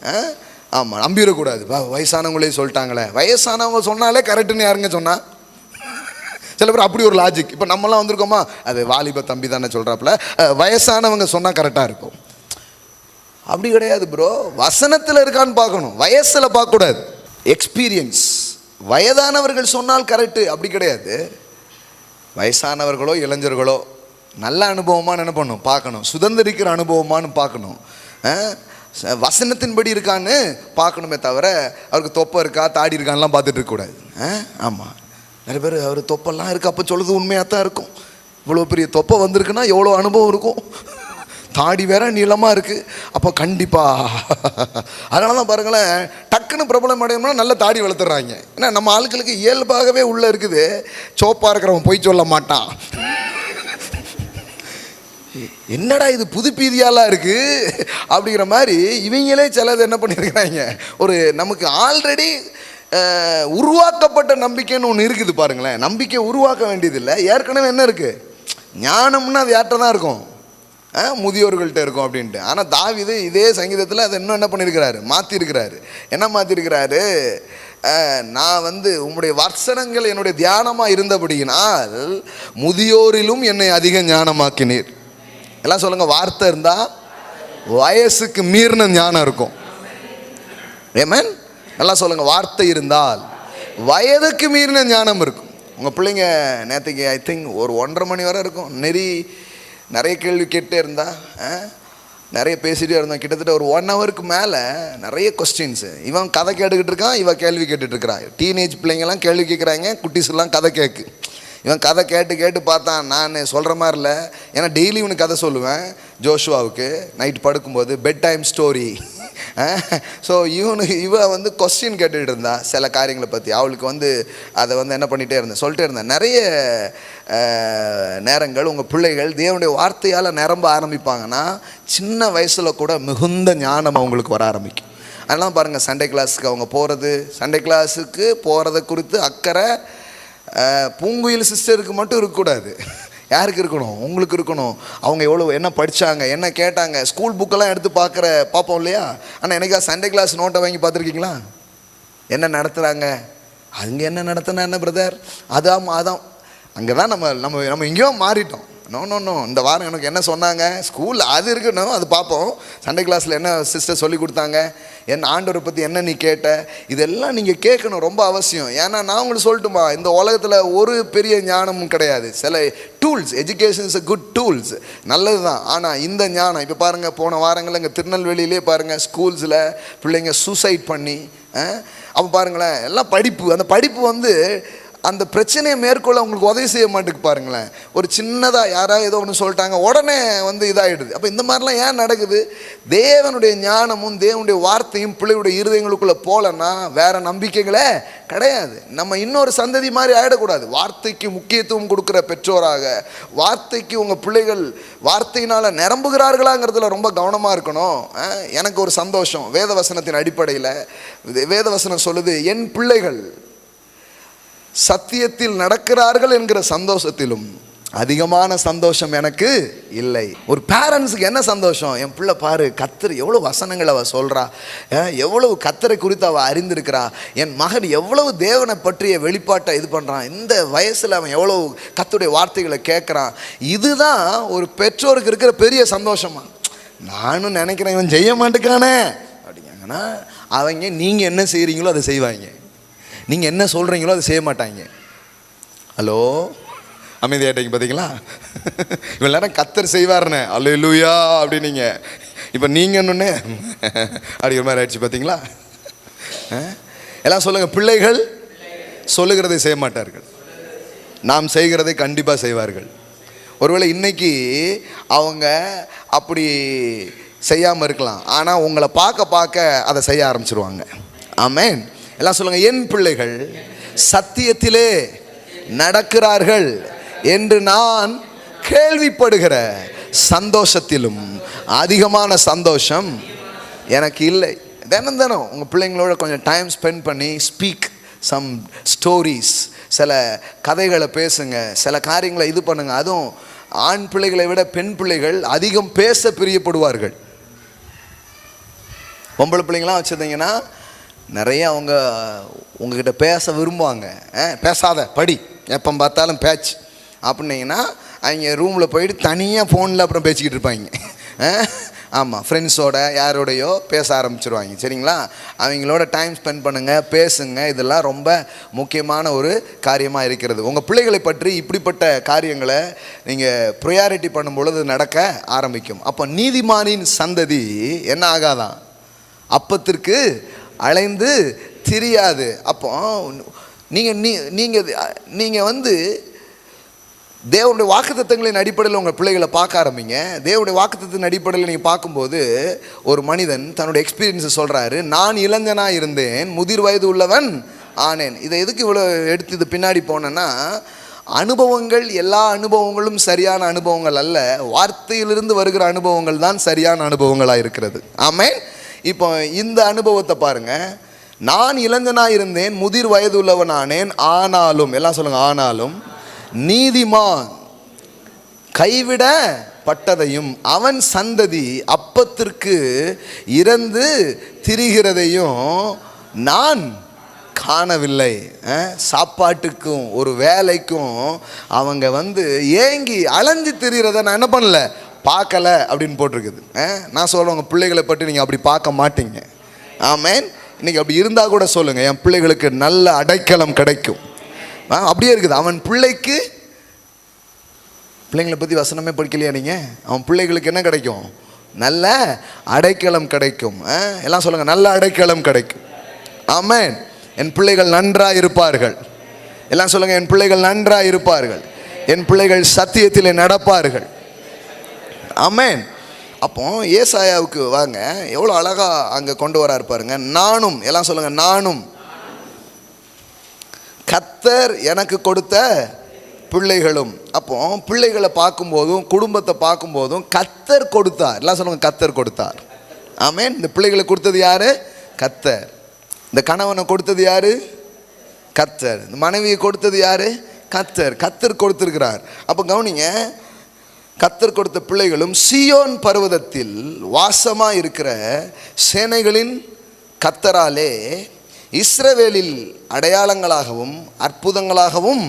S1: ஆமாம், நம்பிடக்கூடாது. வயசானவங்களே சொல்லிட்டாங்களே, வயசானவங்க சொன்னாலே கரெக்டுன்னு யாருங்க சொன்னா? சில பேர் அப்படி ஒரு லாஜிக். இப்போ நம்மளாம் வந்திருக்கோமா, அது வாலிப தம்பி தானே சொல்கிறாப்புல, வயசானவங்க சொன்னால் கரெக்டாக இருக்கும். அப்படி கிடையாது ப்ரோ. வசனத்தில் இருக்கான்னு பார்க்கணும், வயசில் பார்க்கக்கூடாது. எக்ஸ்பீரியன்ஸ். வயதானவர்கள் சொன்னால் கரெக்டு அப்படி கிடையாது. வயசானவர்களோ இளைஞர்களோ நல்ல அனுபவமானு என்ன பண்ணணும், பார்க்கணும். சுதந்திரிக்கிற அனுபவமானு பார்க்கணும். வசனத்தின்படி இருக்கான்னு பார்க்கணுமே தவிர அவருக்கு தொப்பை இருக்கா தாடி இருக்கான்லாம் பார்த்துட்டு இருக்கக்கூடாது. ஆமாம், நிறைய பேர் அவர் தொப்பெல்லாம் இருக்குது, அப்போ சொல்லுது உண்மையாக தான் இருக்கும். இவ்வளோ பெரிய தொப்பை வந்திருக்குன்னா எவ்வளோ அனுபவம் இருக்கும். தாடி வேற நீளமாக இருக்குது, அப்போ கண்டிப்பாக. அதனால தான் பாருங்களேன், டக்குன்னு பிரபலம் அடையணும்னா நல்ல தாடி வளர்த்துறாங்க. ஏன்னா நம்ம ஆட்களுக்கு இயல்பாகவே உள்ளே இருக்குது, சோப்பாக இருக்கிறவன் பொய் சொல்ல மாட்டான். என்னடா இது புது பீதியாலாம் இருக்குது அப்படிங்கிற மாதிரி இவங்களே சிலது என்ன பண்ணியிருக்கிறாங்க, ஒரு நமக்கு ஆல்ரெடி உருவாக்கப்பட்ட நம்பிக்கைன்னு ஒன்று இருக்குது. பாருங்களேன், நம்பிக்கை உருவாக்க வேண்டியதில்லை, ஏற்கனவே என்ன இருக்குது, ஞானம்னா அது யார்கிட்ட தான் இருக்கும், முதியோர்கள்ட்ட இருக்கும் அப்படின்ட்டு. ஆனால் தாவீது இதே சங்கீதத்தில் அதை இன்னும் என்ன பண்ணியிருக்கிறாரு, மாற்றிருக்கிறாரு. என்ன மாற்றிருக்கிறாரு, நான் உம்முடைய வசனங்கள் என்னுடைய தியானமாக இருந்தபடியினால் முதியோரிலும் என்னை அதிக ஞானமாக்கினீர். எல்லாம் சொல்லுங்க, வார்த்தை இருந்தால் வயசுக்கு மீறின ஞானம் இருக்கும். ஆமென். எல்லாம் சொல்லுங்க, வார்த்தை இருந்தால் வயதுக்கு மீறின ஞானம் இருக்கும். உங்கள் பிள்ளைங்க நேற்றுக்கு ஐ திங்க் ஒரு 1:30 மணி வரை இருக்கும், நிறைய கேள்வி கேட்டே இருந்தா, நிறைய பேசிகிட்டே இருந்தோம். கிட்டத்தட்ட ஒரு 1 ஹவருக்கு மேலே நிறைய கொஸ்டின்ஸு. இவன் கதை கேட்டுக்கிட்டு இருக்கான், இவன் கேள்வி கேட்டுட்டு இருக்கிறான். டீனேஜ் பிள்ளைங்கள்லாம் கேள்வி கேட்குறாங்க, குட்டீஸ்லாம் கதை கேட்கு. இவன் கதை கேட்டு பார்த்தான். நான் சொல்கிற மாதிரி இல்லை, ஏன்னா டெய்லி இவனுக்கு கதை சொல்லுவேன். ஜோஷுவாவுக்கு நைட் படுக்கும்போது பெட் டைம் ஸ்டோரி. ஸோ இவன் கொஸ்டின் கேட்டுகிட்டு இருந்தா சில காரியங்களை பற்றி. அவளுக்கு அதை என்ன பண்ணிகிட்டே இருந்தேன், சொல்லிட்டே இருந்தேன். நிறைய நேரங்கள் உங்கள் பிள்ளைகள் தேவனுடைய வார்த்தையால் நிரம்ப ஆரம்பிப்பாங்கன்னா சின்ன வயசில் கூட மிகுந்த ஞானம் அவங்களுக்கு வர ஆரம்பிக்கும். அதெல்லாம் பாருங்கள், சண்டே கிளாஸுக்கு அவங்க போகிறது, சண்டே கிளாஸுக்கு போகிறத குறித்து அக்கறை பூங்குயில் சிஸ்டருக்கு மட்டும் இருக்கக்கூடாது. யாருக்கு இருக்கணும், உங்களுக்கு இருக்கணும். அவங்க எவ்வளோ என்ன படித்தாங்க, என்ன கேட்டாங்க, ஸ்கூல் புக்கெல்லாம் எடுத்து பார்ப்போம் இல்லையா? ஆனால் எனக்கா சண்டே கிளாஸ் நோட்டை வாங்கி பார்த்துருக்கீங்களா? என்ன நடத்துகிறாங்க, அங்கே என்ன நடத்தினா என்ன பிரதர், அதான் அங்கே தான் நம்ம எங்கேயோ மாறிட்டோம். நோ, இந்த வாரம் எனக்கு என்ன சொன்னாங்க ஸ்கூலில் அது இருக்கணும், அது பார்ப்போம். சண்டே கிளாஸில் என்ன சிஸ்டர் சொல்லி கொடுத்தாங்க, என் ஆண்டவரை பற்றி என்ன நீ கேட்ட, இதெல்லாம் நீங்கள் கேட்கணும், ரொம்ப அவசியம். ஏன்னா நான் உங்களுக்கு சொல்லட்டுமா, இந்த உலகத்தில் ஒரு பெரிய ஞானமும் கிடையாது. சில tools, education is a good tools, நல்லது தான். ஆனால் இந்த ஞானம், இப்போ பாருங்கள், போன வாரங்களில் இங்கே திருநெல்வேலியிலே பாருங்கள், ஸ்கூல்ஸில் பிள்ளைங்க சூசைட் பண்ணி, அப்போ பாருங்களேன், எல்லாம் படிப்பு, அந்த படிப்பு வந்து அந்த பிரச்சனையை மேற்கொள்ள உங்களுக்கு உதவி செய்ய மாட்டேங்குது. பாருங்களேன், ஒரு சின்னதாக யாராவது ஏதோ ஒன்று சொல்லிட்டாங்க, உடனே வந்து இதாகிடுது. அப்போ இந்த மாதிரிலாம் ஏன் நடக்குது? தேவனுடைய ஞானமும் தேவனுடைய வார்த்தையும் பிள்ளைகளுடைய இருதயங்களுக்குள்ளே போகலன்னா வேறு நம்பிக்கைகளே கிடையாது. நம்ம இன்னொரு சந்ததி மாதிரி ஆகிடக்கூடாது. வார்த்தைக்கு முக்கியத்துவம் கொடுக்குற பெற்றோராக, வார்த்தைக்கு உங்கள் பிள்ளைகள் வார்த்தையினால் நிரம்புகிறார்களாங்கிறதுல ரொம்ப கவனமாக இருக்கணும். எனக்கு ஒரு சந்தோஷம், வேதவசனத்தின் அடிப்படையில் வேதவசனம் சொல்லுது, என் பிள்ளைகள் சத்தியத்தில் நடக்கிறார்கள் என்கிற சந்தோஷத்திலும் அதிகமான சந்தோஷம் எனக்கு இல்லை. ஒரு பேரண்ட்ஸுக்கு என்ன சந்தோஷம், என் பிள்ளை பாரு கர்த்தர் எவ்வளோ வசனங்கள் அவள் சொல்கிறா, எவ்வளவு கர்த்தரை குறித்து அவள் அறிந்திருக்கிறா, என் மகன் எவ்வளவு தேவனை பற்றிய வெளிப்பாட்டை இது பண்ணுறான், இந்த வயசில் அவன் எவ்வளவு கர்த்தருடைய வார்த்தைகளை கேட்குறான். இதுதான் ஒரு பெற்றோருக்கு இருக்கிற பெரிய சந்தோஷமா. நானும் நினைக்கிறேன் இவன் செய்ய மாட்டேக்கானே அப்படிங்கன்னா, அவங்க நீங்கள் என்ன செய்கிறீங்களோ அதை செய்வாங்க, நீங்கள் என்ன சொல்கிறீங்களோ அதை செய்ய மாட்டாங்க. ஹலோ, அமைதியாட்டிங்க பார்த்தீங்களா? இவ்வளோ நேரம் கர்த்தர் செய்வார்னே அல்லேலூயா அப்படின்னீங்க, இப்போ நீங்கள் இன்னொன்று அப்படிங்கிற மாதிரி ஆயிடுச்சு பார்த்தீங்களா? எல்லாம் சொல்லுங்கள், பிள்ளைகள் சொல்லுகிறதை செய்ய மாட்டார்கள், நாம் செய்கிறதை கண்டிப்பாக செய்வார்கள். ஒருவேளை இன்னைக்கு அவங்க அப்படி செய்யாமல் இருக்கலாம், ஆனால் உங்களை பார்க்க பார்க்க அதை செய்ய ஆரம்பிச்சிருவாங்க. ஆமென். எல்லாம் சொல்லுங்கள், என் பிள்ளைகள் சத்தியத்திலே நடக்கிறார்கள் என்று நான் கேள்விப்படுகிற சந்தோஷத்திலும் அதிகமான சந்தோஷம் எனக்கு இல்லை. தினம் தினம் உங்கள் பிள்ளைங்களோட கொஞ்சம் டைம் ஸ்பெண்ட் பண்ணி ஸ்பீக் சம் ஸ்டோரிஸ், சில கதைகளை பேசுங்க, சில காரியங்களை இது பண்ணுங்க. அதுவும் ஆண் பிள்ளைகளை விட பெண் பிள்ளைகள் அதிகம் பேச பிரியப்படுவார்கள். பொம்பளை பிள்ளைங்களாம் வச்சுருந்தீங்கன்னா நிறைய அவங்க உங்ககிட்ட பேச விரும்புவாங்க. பேசாத படி, எப்போ பார்த்தாலும் பேச்சு அப்படின்னீங்கன்னா அவங்க ரூமில் போயிட்டு தனியாக ஃபோனில் அப்புறம் பேசிக்கிட்டு இருப்பாங்க. ஆமாம், ஃப்ரெண்ட்ஸோட யாரோடையோ பேச ஆரம்பிச்சிருவாங்க. சரிங்களா? அவங்களோட டைம் ஸ்பெண்ட் பண்ணுங்கள், பேசுங்க. இதெல்லாம் ரொம்ப முக்கியமான ஒரு காரியமாக இருக்கிறது. உங்கள் பிள்ளைகளை பற்றி இப்படிப்பட்ட காரியங்களை நீங்கள் ப்ரையாரிட்டி பண்ணும் பொழுது நடக்க ஆரம்பிக்கும். அப்போ நீதிமானின் சந்ததி என்ன ஆகாதான், அப்பத்திற்கு அலைந்து திரியாது. அப்போ நீங்கள் வந்து தேவனுடைய வாக்குத்தத்தங்களின் அடிப்படையில் உங்கள் பிள்ளைகளை பார்க்க ஆரம்பிங்க. தேவனுடைய வாக்குத்தத்தின் அடிப்படையில் நீங்கள் பார்க்கும்போது ஒரு மனிதன் தன்னுடைய எக்ஸ்பீரியன்ஸை சொல்கிறாரு, நான் இளைஞனாக இருந்தேன், முதிர் வயது உள்ளவன் ஆனேன். இதை எதுக்கு இவ்வளோ எடுத்து இது பின்னாடி போனேன்னா, அனுபவங்கள், எல்லா அனுபவங்களும் சரியான அனுபவங்கள் அல்ல, வார்த்தையிலிருந்து வருகிற அனுபவங்கள் தான் சரியான அனுபவங்களாக இருக்கிறது. ஆமென். இப்போ இந்த அனுபவத்தை பாருங்கள். நான் இளைஞனாக இருந்தேன், முதிர் வயது உள்ளவன் ஆனேன், ஆனாலும், எல்லாம் சொல்லுங்கள், ஆனாலும் நீதிமான் கைவிடப்பட்டதையும் அவன் சந்ததி அப்பத்திற்கு இறந்து திரிகிறதையும் நான் காணவில்லை. சாப்பாட்டுக்கும் ஒரு வேலைக்கும் அவங்க வந்து ஏங்கி அலைஞ்சு திரிகிறத நான் என்ன பண்ணல, பார்க்கல அப்படின்னு போட்டிருக்குது. நான் சொல்கிறேன், உங்கள் பிள்ளைகளை பற்றி நீங்கள் அப்படி பார்க்க மாட்டீங்க. ஆமென். இன்றைக்கி அப்படி இருந்தால் கூட சொல்லுங்கள், என் பிள்ளைகளுக்கு நல்ல அடைக்கலம் கிடைக்கும். அப்படியே இருக்குது. அவன் பிள்ளைக்கு, பிள்ளைங்களை பற்றி வசனமே படிக்கலையா நீங்கள்? அவன் பிள்ளைகளுக்கு என்ன கிடைக்கும்? நல்ல அடைக்கலம் கிடைக்கும். எல்லாம் சொல்லுங்கள், நல்ல அடைக்கலம் கிடைக்கும். ஆமென். என் பிள்ளைகள் நன்றாக இருப்பார்கள். எல்லாம் சொல்லுங்கள், என் பிள்ளைகள் நன்றாக இருப்பார்கள், என் பிள்ளைகள் சத்தியத்தில் நடப்பார்கள். ஆமென். அப்போ ஏசாயாவுக்கு வாங்க, எவ்வளோ அழகாக அங்கே கொண்டு வராரு பாருங்க. நானும், எல்லாம் சொல்லுங்கள், நானும் கர்த்தர் எனக்கு கொடுத்த பிள்ளைகளும். அப்போ பிள்ளைகளை பார்க்கும்போதும் குடும்பத்தை பார்க்கும்போதும் கர்த்தர் கொடுத்தார். எல்லாம் சொல்லுங்கள், கர்த்தர் கொடுத்தார். ஆமென். இந்த பிள்ளைகளை கொடுத்தது யாரு? கர்த்தர். இந்த கணவனை கொடுத்தது யாரு? கர்த்தர். இந்த மனைவியை கொடுத்தது யாரு? கர்த்தர். கர்த்தர் கொடுத்திருக்கிறார். அப்போ கவனிங்க, கர்த்தர் கொடுத்த பிள்ளைகளும் சீயோன் பர்வதத்தில் வாசமாக இருக்கிற சேனைகளின் கர்த்தராலே இஸ்ரவேலில் அடையாளங்களாகவும் அற்புதங்களாகவும்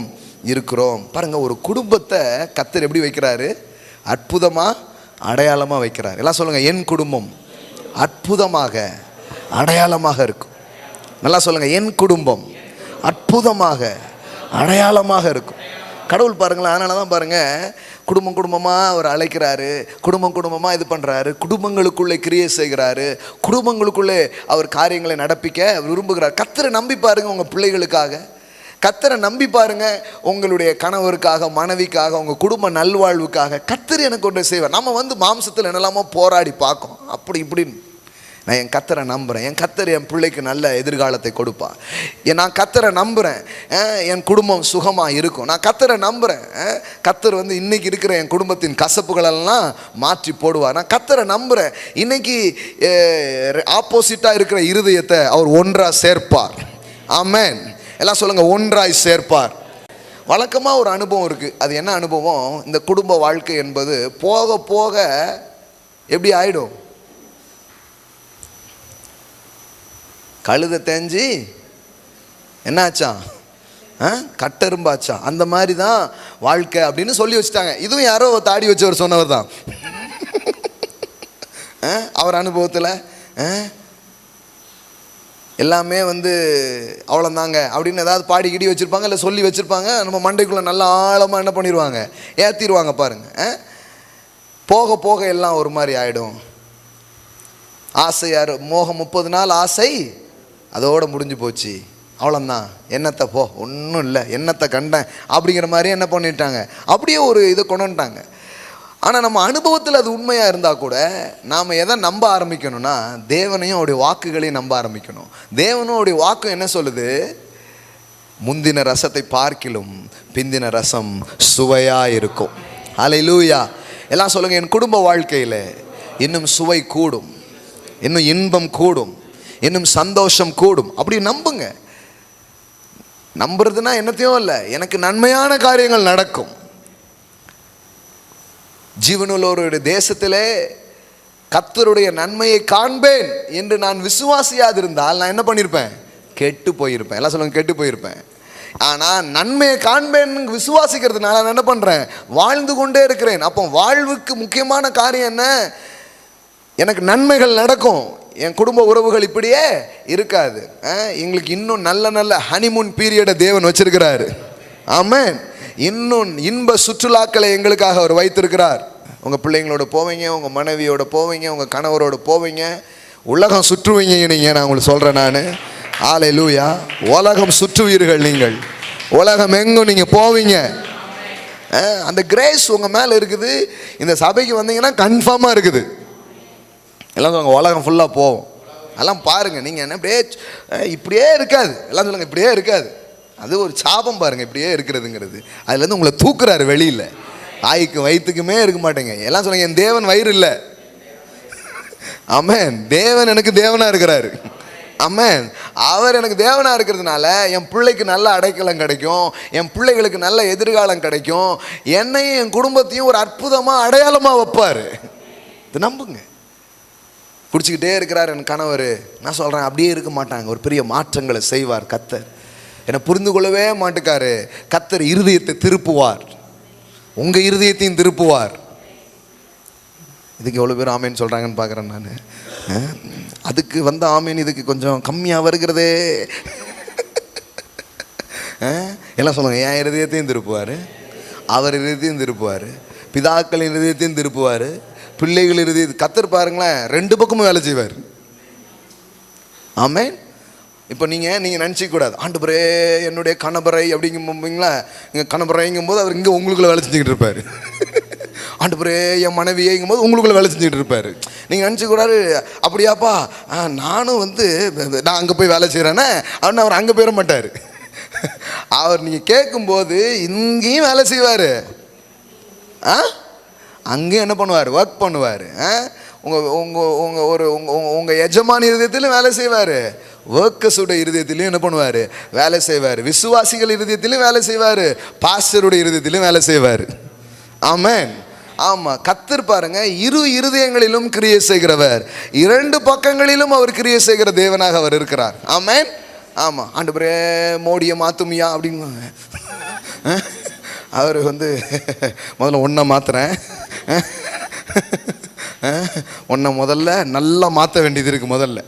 S1: இருக்கிறோம். பாருங்க, ஒரு குடும்பத்தை கர்த்தர் எப்படி வைக்கிறாரு? அற்புதமா அடையாளமா வைக்கிறார். எல்லாம் சொல்லுங்க, என் குடும்பம் அற்புதமாக அடையாளமாக இருக்கும். நல்லா சொல்லுங்க, என் குடும்பம் அற்புதமாக அடையாளமாக இருக்கும். கடவுள் பாருங்களேன், அதனால தான் பாருங்க, குடும்பம் குடும்பமாக அவர் அழைக்கிறாரு, குடும்பம் குடும்பமாக இது பண்ணுறாரு, குடும்பங்களுக்குள்ளே கிரியை செய்கிறாரு, குடும்பங்களுக்குள்ளே அவர் காரியங்களை நடப்பிக்க விரும்புகிறார். கர்த்தரை நம்பி பாருங்க உங்கள் பிள்ளைகளுக்காக, கர்த்தரை நம்பி பாருங்க உங்களுடைய கணவருக்காக, மனைவிக்காக, உங்கள் குடும்ப நல்வாழ்வுக்காக. கர்த்தர் எனக்கு ஒன்றை செய்வார். நம்ம வந்து மாம்சத்தில் என்னெல்லாமோ போராடி பார்க்கோம், அப்படி இப்படின்னு. நான் என் கர்த்தரை நம்புகிறேன், என் கர்த்தர் என் பிள்ளைக்கு நல்ல எதிர்காலத்தை கொடுப்பார். நான் கர்த்தரை நம்புகிறேன், என் குடும்பம் சுகமாக இருக்கும். நான் கர்த்தரை நம்புகிறேன், கர்த்தர் வந்து இன்றைக்கி இருக்கிற என் குடும்பத்தின் கசப்புகளெல்லாம் மாற்றி போடுவார். நான் கர்த்தரை நம்புகிறேன், இன்றைக்கி ஆப்போசிட்டாக இருக்கிற இருதயத்தை அவர் ஒன்றாக சேர்ப்பார். ஆமென். எல்லாம் சொல்லுங்கள், ஒன்றாய் சேர்ப்பார். வழக்கமாக ஒரு அனுபவம் இருக்குது. அது என்ன அனுபவம்? இந்த குடும்ப வாழ்க்கை என்பது போக போக எப்படி ஆகிடும்? கழுதை தேஞ்சி என்ன ஆச்சான்? கட்டெரும்பாச்சான். அந்த மாதிரி தான் வாழ்க்கை அப்படின்னு சொல்லி வச்சுட்டாங்க. இதுவும் யாரோ தாடி வச்சவர் சொன்னவர் தான். அவர் அனுபவத்தில் எல்லாமே வந்து அவ்வளோந்தாங்க அப்படின்னு ஏதாவது பாடி கிடி வச்சுருப்பாங்க, இல்லை சொல்லி வச்சுருப்பாங்க. நம்ம மண்டைக்குள்ளே நல்லா ஆழமாக என்ன பண்ணிடுவாங்க? ஏற்றிடுவாங்க. பாருங்கள், போக போக எல்லாம் ஒரு மாதிரி ஆகிடும். ஆசை யார்? மோகம் 30 நாள் ஆசை, அதோடு முடிஞ்சு போச்சு, அவ்வளோந்தான். என்னத்தை போ, ஒன்றும் இல்லை, என்னத்தை கண்டேன் அப்படிங்கிற மாதிரி என்ன பண்ணிட்டாங்க, அப்படியே ஒரு இதை கொண்டு வந்துட்டாங்க. ஆனால் நம்ம அனுபவத்தில் அது உண்மையாக இருந்தால் கூட நாம் எதை நம்ப ஆரம்பிக்கணும்னா, தேவனையும் அவருடைய வாக்குகளையும் நம்ப ஆரம்பிக்கணும். தேவனும் அவருடைய வாக்கு என்ன சொல்லுது? முந்தின ரசத்தை பார்க்கிலும் பிந்தின ரசம் சுவையாக இருக்கும். ஹல்லேலூயா. எல்லாம் சொல்லுங்கள், என் குடும்ப வாழ்க்கையில் இன்னும் சுவை கூடும், இன்னும் இன்பம் கூடும், இன்னும் சந்தோஷம் கூடும். அப்படி நம்புங்க. நம்புறதுனா என்னத்தையும் இல்லை, எனக்கு நன்மையான காரியங்கள் நடக்கும். ஜீவனுள்ளவருடைய தேசத்திலே கர்த்தருடைய நன்மையை காண்பேன் என்று நான் விசுவாசியாதிருந்தால் நான் என்ன பண்ணியிருப்பேன்? கெட்டு போயிருப்பேன். எல்லாம் சொல்லுங்க, கெட்டு போயிருப்பேன். ஆனால் நன்மையை காண்பேன் விசுவாசிக்கிறதுனால நான் என்ன பண்ணுறேன்? வாழ்ந்து கொண்டே இருக்கிறேன். அப்போ வாழ்வுக்கு முக்கியமான காரியம் என்ன? எனக்கு நன்மைகள் நடக்கும், என் குடும்ப உறவுகள் இப்படியே இருக்காது. எங்களுக்கு இன்னும் நல்ல நல்ல ஹனிமூன் பீரியடை தேவன் வச்சிருக்கிறாரு. ஆமென். இன்னும் இன்ப சுற்றுலாக்களை எங்களுக்காக அவர் வைத்திருக்கிறார். உங்கள் பிள்ளைங்களோட போவீங்க, உங்கள் மனைவியோட போவீங்க, உங்கள் கணவரோட போவீங்க, உலகம் சுற்றுவீங்க. நீங்கள், நான் உங்களுக்கு சொல்கிறேன், நான் ஹல்லேலூயா, உலகம் சுற்றுவீர்கள். நீங்கள் உலகம் எங்கும் நீங்கள் போவீங்க. அந்த கிரேஸ் உங்கள் மேலே இருக்குது. இந்த சபைக்கு வந்தீங்கன்னா கன்ஃபார்மாக இருக்குது. எல்லாம் சொல்லுங்க, உலகம் ஃபுல்லாக போவோம். எல்லாம் பாருங்கள், நீங்கள் என்ன அப்படியே இப்படியே இருக்காது. எல்லாம் சொல்லுங்கள், இப்படியே இருக்காது. அது ஒரு சாபம் பாருங்கள், இப்படியே இருக்கிறதுங்கிறது. அதுலேருந்து உங்களை தூக்குறாரு வெளியில். ஆய்க்கு வயிற்றுக்குமே இருக்க மாட்டேங்க. எல்லாம் சொல்லுங்கள், என் தேவன் வயிறு இல்லை. ஆமென். தேவன் எனக்கு தேவனாக இருக்கிறாரு. ஆமென். அவர் எனக்கு தேவனாக இருக்கிறதுனால என் பிள்ளைக்கு நல்ல அடைக்கலம் கிடைக்கும், என் பிள்ளைகளுக்கு நல்ல எதிர்காலம் கிடைக்கும், என்னையும் என் குடும்பத்தையும் ஒரு அற்புதமாக அடையாளமாக வைப்பார். இது நம்புங்க. குடிச்சிக்கிட்டே இருக்கிறார் என் கணவர், நான் சொல்கிறேன், அப்படியே இருக்க மாட்டாங்க. ஒரு பெரிய மாற்றங்களை செய்வார் கர்த்தர். என்னை புரிந்து கொள்ளவே மாட்டுக்காரு. கர்த்தர் இருதயத்தை திருப்புவார், உங்கள் இருதயத்தையும் திருப்புவார். இதுக்கு எவ்வளோ பேர் ஆமேன்னு சொல்கிறாங்கன்னு பார்க்குறேன் நான். அதுக்கு வந்த ஆமேன் இதுக்கு கொஞ்சம் கம்மியாக வருகிறதே. எல்லாம் சொல்லுங்கள், என் இருதயத்தையும் திருப்புவார், அவர் இருதயத்தையும் திருப்புவார், பிதாக்களின் இருதயத்தையும் திருப்புவார், பிள்ளைகள் இறுதி. கர்த்தர் பாருங்களேன், 2 பக்கமும் வேலை செய்வார். ஆமென். இப்போ நீங்கள் நினச்சிக்கூடாது, ஆண்டவரே என்னுடைய கணவரை அப்படிங்கும்போங்களா, இங்கே கணவரைங்கும் போது அவர் இங்கே உங்களுக்குள்ள வேலை செஞ்சுக்கிட்டு இருப்பார். ஆண்டவரே என் மனைவியைங்கும் போது உங்களுக்குள்ள வேலை செஞ்சுக்கிட்டு இருப்பார். நீங்கள் நினச்சிக்கூடாது, அப்படியாப்பா நானும் வந்து நான் அங்கே போய் வேலை செய்கிறேன்னே அப்படின்னு அவர் அங்கே போயிட மாட்டார். அவர் நீங்கள் கேட்கும்போது இங்கேயும் வேலை செய்வார், அங்கேயும் என்ன பண்ணுவார்? ஒர்க் பண்ணுவார். உங்கள் எஜமானி இருதயத்திலும் வேலை செய்வார், ஒர்க்கர்ஸோட இருதயத்திலையும் என்ன பண்ணுவார்? வேலை செய்வார். விசுவாசிகள் இருதயத்திலும் வேலை செய்வார், பாஸ்டருடைய இருதயத்திலும் வேலை செய்வார். ஆமென். ஆமாம். கர்த்தர் பாருங்க, இரு இருதயங்களிலும் கிரியை செய்கிறவர், 2 பக்கங்களிலும் அவர் கிரியை செய்கிற தேவனாக அவர் இருக்கிறார். ஆமென். ஆமாம். ஆண்டவரே மோடியை மாத்துமியா அப்படிங்குவாங்க. அவர் வந்து முதல்ல ஒன்றை மாற்றுறேன், ஒன்றை முதல்ல நல்லா மாற்ற வேண்டியது இருக்குது முதல்ல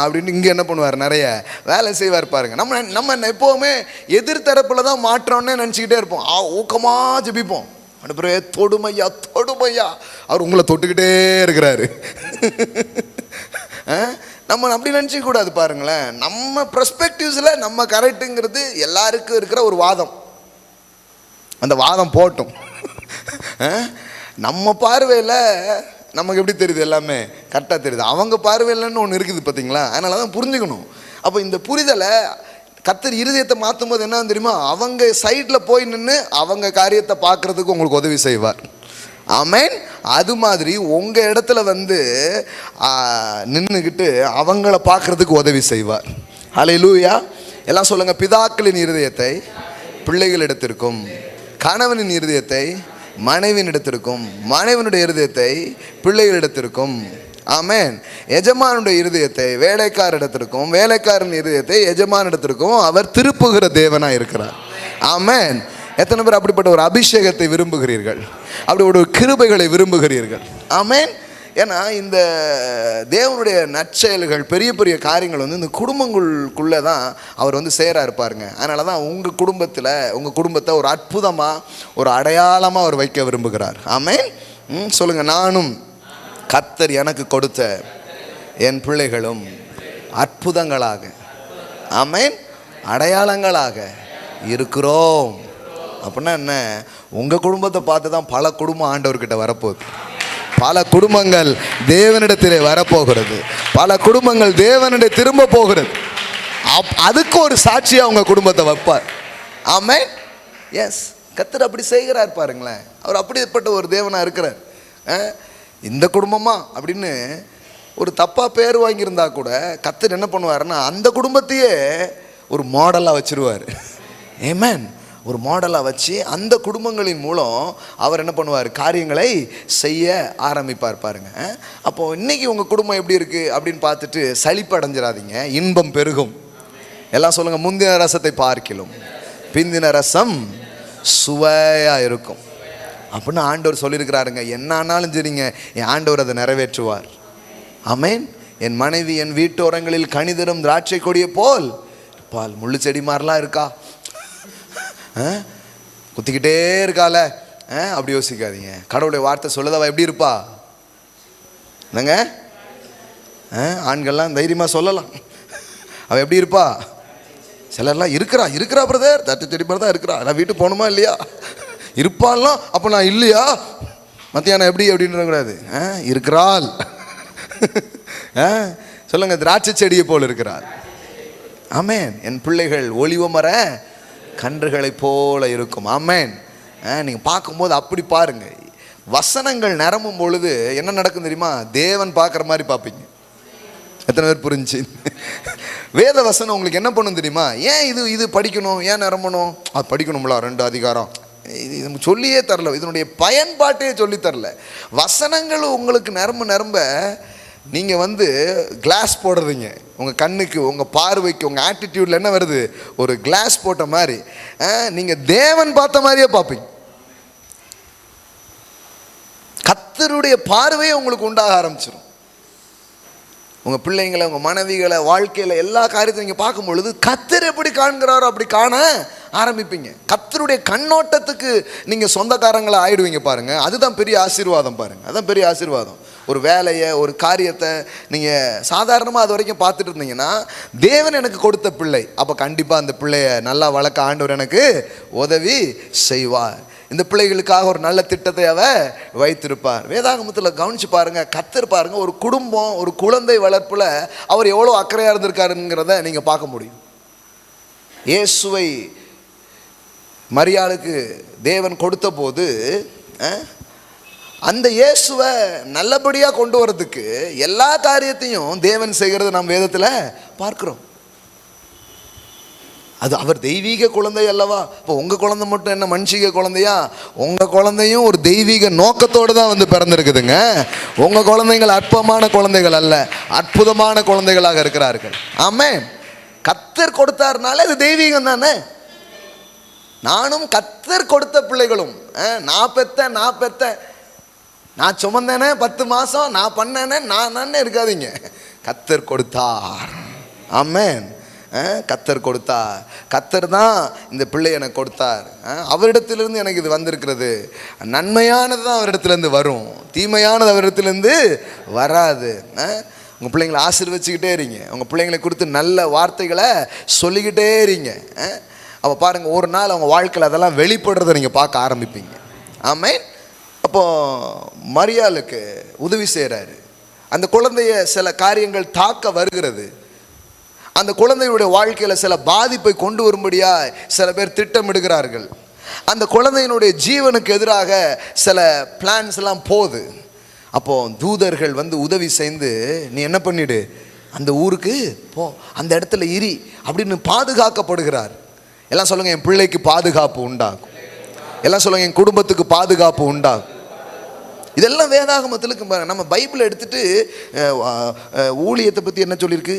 S1: அப்படின்னு இங்கே என்ன பண்ணுவார், நிறைய வேலை செய்வார் பாருங்க. நம்ம எப்போவுமே எதிர்த்தரப்பில் தான் மாற்றோன்னே நினச்சிக்கிட்டே இருப்போம். ஊக்கமாக ஜெபிப்போம், அனுப்புறே தொடுமையா தொடுமையா, அவர் உங்களை தொட்டுக்கிட்டே இருக்கிறாரு. நம்ம அப்படி நினச்சிக்க கூடாது பாருங்களேன். நம்ம பெர்ஸ்பெக்டிவ்ஸில் நம்ம கரெக்டுங்கிறது எல்லாருக்கும் இருக்கிற ஒரு வாதம். அந்த வாதம் போட்டும். நம்ம பார்வையில் நமக்கு எப்படி தெரியுது, எல்லாமே கரெக்டாக தெரியுது. அவங்க பார்வையில்னு ஒன்று இருக்குது பார்த்தீங்களா, அதனால தான் புரிஞ்சுக்கணும். அப்போ இந்த புரிதலை கர்த்தர் இருதயத்தை மாற்றும் போது என்ன தெரியுமா, அவங்க சைடில் போய் நின்று அவங்க காரியத்தை பார்க்குறதுக்கு உங்களுக்கு உதவி செய்வார். ஆமென். அது மாதிரி உங்கள் இடத்துல வந்து நின்றுக்கிட்டு அவங்கள பார்க்குறதுக்கு உதவி செய்வார். ஹல்லேலூயா. எல்லாம் சொல்லுங்கள். பிதாக்களின் இருதயத்தை பிள்ளைகளிடத்திற்கும், கணவனின் இருதயத்தை மனைவியின் இடத்திற்கும், மனைவனுடைய இருதயத்தை பிள்ளைகளிடத்திற்கும். ஆமென். எஜமானுடைய இருதயத்தை வேலைக்காரிடத்திற்கும், வேலைக்காரன் இருதயத்தை எஜமானிடத்திற்கும் அவர் திருப்புகிற தேவனாக இருக்கிறார். ஆமென். எத்தனை பேர் அப்படிப்பட்ட ஒரு அபிஷேகத்தை விரும்புகிறீர்கள், அப்படி ஒரு கிருபைகளை விரும்புகிறீர்கள்? ஆமென். ஏன்னா இந்த தேவனுடைய நற்செயல்கள், பெரிய பெரிய காரியங்கள் வந்து இந்த குடும்பங்களுக்குள்ளே தான் அவர் வந்து சேரா இருப்பாருங்க. அதனால தான் உங்கள் குடும்பத்தில் உங்கள் குடும்பத்தை ஒரு அற்புதமாக ஒரு அடையாளமாக அவர் வைக்க விரும்புகிறார். ஆமென். சொல்லுங்கள். நானும் கர்த்தர் எனக்கு கொடுத்த என் பிள்ளைகளும் அற்புதங்களாக, ஆமென், அடையாளங்களாக இருக்கிறோம். அப்படின்னா என்ன, உங்கள் குடும்பத்தை பார்த்து தான் பல குடும்பம் ஆண்டவர்கிட்ட வரப்போகுது. பல குடும்பங்கள் தேவனிடத்திலே வரப்போகிறது. பல குடும்பங்கள் தேவனிட திரும்ப போகிறது. அதுக்கு ஒரு சாட்சியாக அவங்க குடும்பத்தை வைப்பார். ஆமென். எஸ், கர்த்தர் அப்படி செய்கிறார் பாருங்களேன். அவர் அப்படிப்பட்ட ஒரு தேவனாக இருக்கிறார். இந்த குடும்பமா அப்படின்னு ஒரு தப்பாக பேர் வாங்கியிருந்தா கூட கர்த்தர் என்ன பண்ணுவாருன்னா அந்த குடும்பத்தையே ஒரு மாடலாக வச்சுருவார். ஆமென். ஒரு மாடலாக வச்சு அந்த குடும்பங்களின் மூலம் அவர் என்ன பண்ணுவார், காரியங்களை செய்ய ஆரம்பிப்பார் பாருங்க. அப்போது இன்றைக்கி உங்கள் குடும்பம் எப்படி இருக்குது அப்படின்னு பார்த்துட்டு சலிப்பு அடைஞ்சிடாதீங்க. இன்பம் பெருகும். எல்லாம் சொல்லுங்கள். முந்தின ரசத்தை பார்க்கிலும் பிந்தின ரசம் சுவையாக இருக்கும் அப்படின்னு ஆண்டவர் சொல்லியிருக்கிறாருங்க. என்ன ஆனாலும் சரிங்க, என் ஆண்டவர் அதை நிறைவேற்றுவார். ஆமென். என் மனைவி என் வீட்டோரங்களில் கனிதரும் திராட்சை கொடியை போல் பால் முள்ளு செடி மாதிரிலாம் இருக்கா, குத்திக்கிட்டே இருக்கால, அப்படி யோசிக்காதீங்க. கடவுளுடைய வார்த்தை சொல்லுதவா எப்படி இருப்பா? என்னங்க, ஆண்கள்லாம் தைரியமாக சொல்லலாம். அவள் எப்படி இருப்பா? சிலர்லாம் இருக்கிறா பிரதர், தட்டு செடி மாதிரி தான் இருக்கிறா, நான் வீட்டுக்கு போகணுமா இல்லையா, இருப்பாலாம். அப்போ நான் இல்லையா, மத்தியானம் எப்படி அப்படின்ற கூடாது, இருக்கிறாள். சொல்லுங்க. திராட்சை செடியை போல் இருக்கிறாள். ஆமென். என் பிள்ளைகள் ஒலிவ மர கன்றுகளை போல இருக்கும். ஆமென். நீங்கள் பார்க்கும்போது அப்படி பாருங்க. வசனங்கள் நிரம்பும் பொழுது என்ன நடக்கும் தெரியுமா, தேவன் பார்க்குற மாதிரி பார்ப்பீங்க. எத்தனை பேர் புரிஞ்சு? வேத வசனம் உங்களுக்கு என்ன பண்ணும் தெரியுமா? ஏன் இது படிக்கணும், ஏன் நிரம்பணும், அது படிக்கணும்ல 2 அதிகாரம் இது சொல்லியே தரல, இதனுடைய பயன்பாட்டே சொல்லி தரல. வசனங்கள் உங்களுக்கு நிரம்ப நீங்கள் வந்து கிளாஸ் போடுறீங்க உங்கள் கண்ணுக்கு, உங்கள் பார்வைக்கு, உங்கள் ஆட்டிடியூடில் என்ன வருது, ஒரு கிளாஸ் போட்ட மாதிரி நீங்கள் தேவன் பார்த்த மாதிரியே பார்ப்பீங்க. கர்த்தருடைய பார்வையை உங்களுக்கு உண்டாக ஆரம்பிச்சிடும். உங்கள் பிள்ளைங்களை, உங்கள் மனைவிகளை, வாழ்க்கையில் எல்லா காரியத்தையும் நீங்கள் பார்க்கும் பொழுது கர்த்தர் எப்படி காண்கிறாரோ அப்படி காண ஆரம்பிப்பீங்க. கர்த்தருடைய கண்ணோட்டத்துக்கு நீங்கள் சொந்தக்காரங்களை ஆயிடுவீங்க பாருங்கள். அதுதான் பெரிய ஆசீர்வாதம் பாருங்கள். அதுதான் பெரிய ஆசீர்வாதம். ஒரு வேலையை, ஒரு காரியத்தை நீங்கள் சாதாரணமாக அது வரைக்கும் பார்த்துட்டு இருந்தீங்கன்னா, தேவன் எனக்கு கொடுத்த பிள்ளை, அப்போ கண்டிப்பாக அந்த பிள்ளையை நல்லா வளர்க்க ஆண்டவர் எனக்கு உதவி செய்வார். இந்த பிள்ளைகளுக்காக ஒரு நல்ல திட்டத்தை அவர் வைத்திருப்பார். வேதாகமத்தில் கவனித்து பாருங்கள். கர்த்தர் பாருங்கள், ஒரு குடும்பம், ஒரு குழந்தை வளர்ப்பில் அவர் எவ்வளோ அக்கறையாக இருந்திருக்காருங்கிறத நீங்கள் பார்க்க முடியும். இயேசுவை மரியாளுக்கு தேவன் கொடுத்த போது அந்த இயேசுவை நல்லபடியாக கொண்டு வரதுக்கு எல்லா காரியத்தையும் தேவன் செய்கிறது நாம் வேதத்தில் பார்க்குறோம். அது அவர் தெய்வீக குழந்தை அல்லவா? இப்போ உங்கள் குழந்தை மட்டும் என்ன மனுஷிக குழந்தையா? உங்கள் குழந்தையும் ஒரு தெய்வீக நோக்கத்தோடு தான் வந்து பிறந்திருக்குதுங்க. உங்கள் குழந்தைகள் அற்பமான குழந்தைகள் அல்ல, அற்புதமான குழந்தைகளாக இருக்கிறார்கள். ஆமென். கர்த்தர் கொடுத்தாருனால அது தெய்வீகம் தானே. நானும் கர்த்தர் கொடுத்த பிள்ளைகளும். நான் பெத்த நான் சுமந்தேனே 10 மாசம், நான் பண்ணேனே நான் இருக்காதீங்க. கர்த்தர் கொடுத்தார். ஆமென். கர்த்தர் கொடுத்தார். கர்த்தர் தான் இந்த பிள்ளை எனக்கு கொடுத்தார். அவரிடத்திலிருந்து எனக்கு இது வந்திருக்கிறது. நன்மையானது தான் அவரிடத்துலேருந்து வரும், தீமையானது அவரிடத்துலேருந்து வராது. உங்கள் பிள்ளைங்களை ஆசீர்வதிச்சுக்கிட்டே இருங்க. உங்கள் பிள்ளைங்களை குறித்து நல்ல வார்த்தைகளை சொல்லிக்கிட்டே இருங்க. அப்போ பாருங்கள், ஒரு நாள் அவங்க வாழ்க்கையில் அதெல்லாம் வெளிப்படுறதை நீங்கள் பார்க்க ஆரம்பிப்பீங்க. ஆமென். அப்போது மரியாளுக்கு உதவி செய்கிறாரு. அந்த குழந்தைய சில காரியங்கள் தாக்க வருகிறது. அந்த குழந்தையுடைய வாழ்க்கையில் சில பாதிப்பை கொண்டு வரும்படியா சில பேர் திட்டமிடுகிறார்கள். அந்த குழந்தையினுடைய ஜீவனுக்கு எதிராக சில பிளான்ஸ் எல்லாம் போகுது. அப்போது தூதர்கள் வந்து உதவி செய்து, நீ என்ன பண்ணிடு, அந்த ஊருக்கு போ, அந்த இடத்துல இரி அப்படின்னு பாதுகாக்கப்படுகிறார். எல்லாம் சொல்லுங்கள், என் பிள்ளைக்கு பாதுகாப்பு உண்டாகும். எல்லாம் சொல்லுங்கள், என் குடும்பத்துக்கு பாதுகாப்பு உண்டாகும். இதெல்லாம் வேதாகமத்தில் நம்ம பைபிளை எடுத்துட்டு ஊழியத்தை பற்றி என்ன சொல்லியிருக்கு,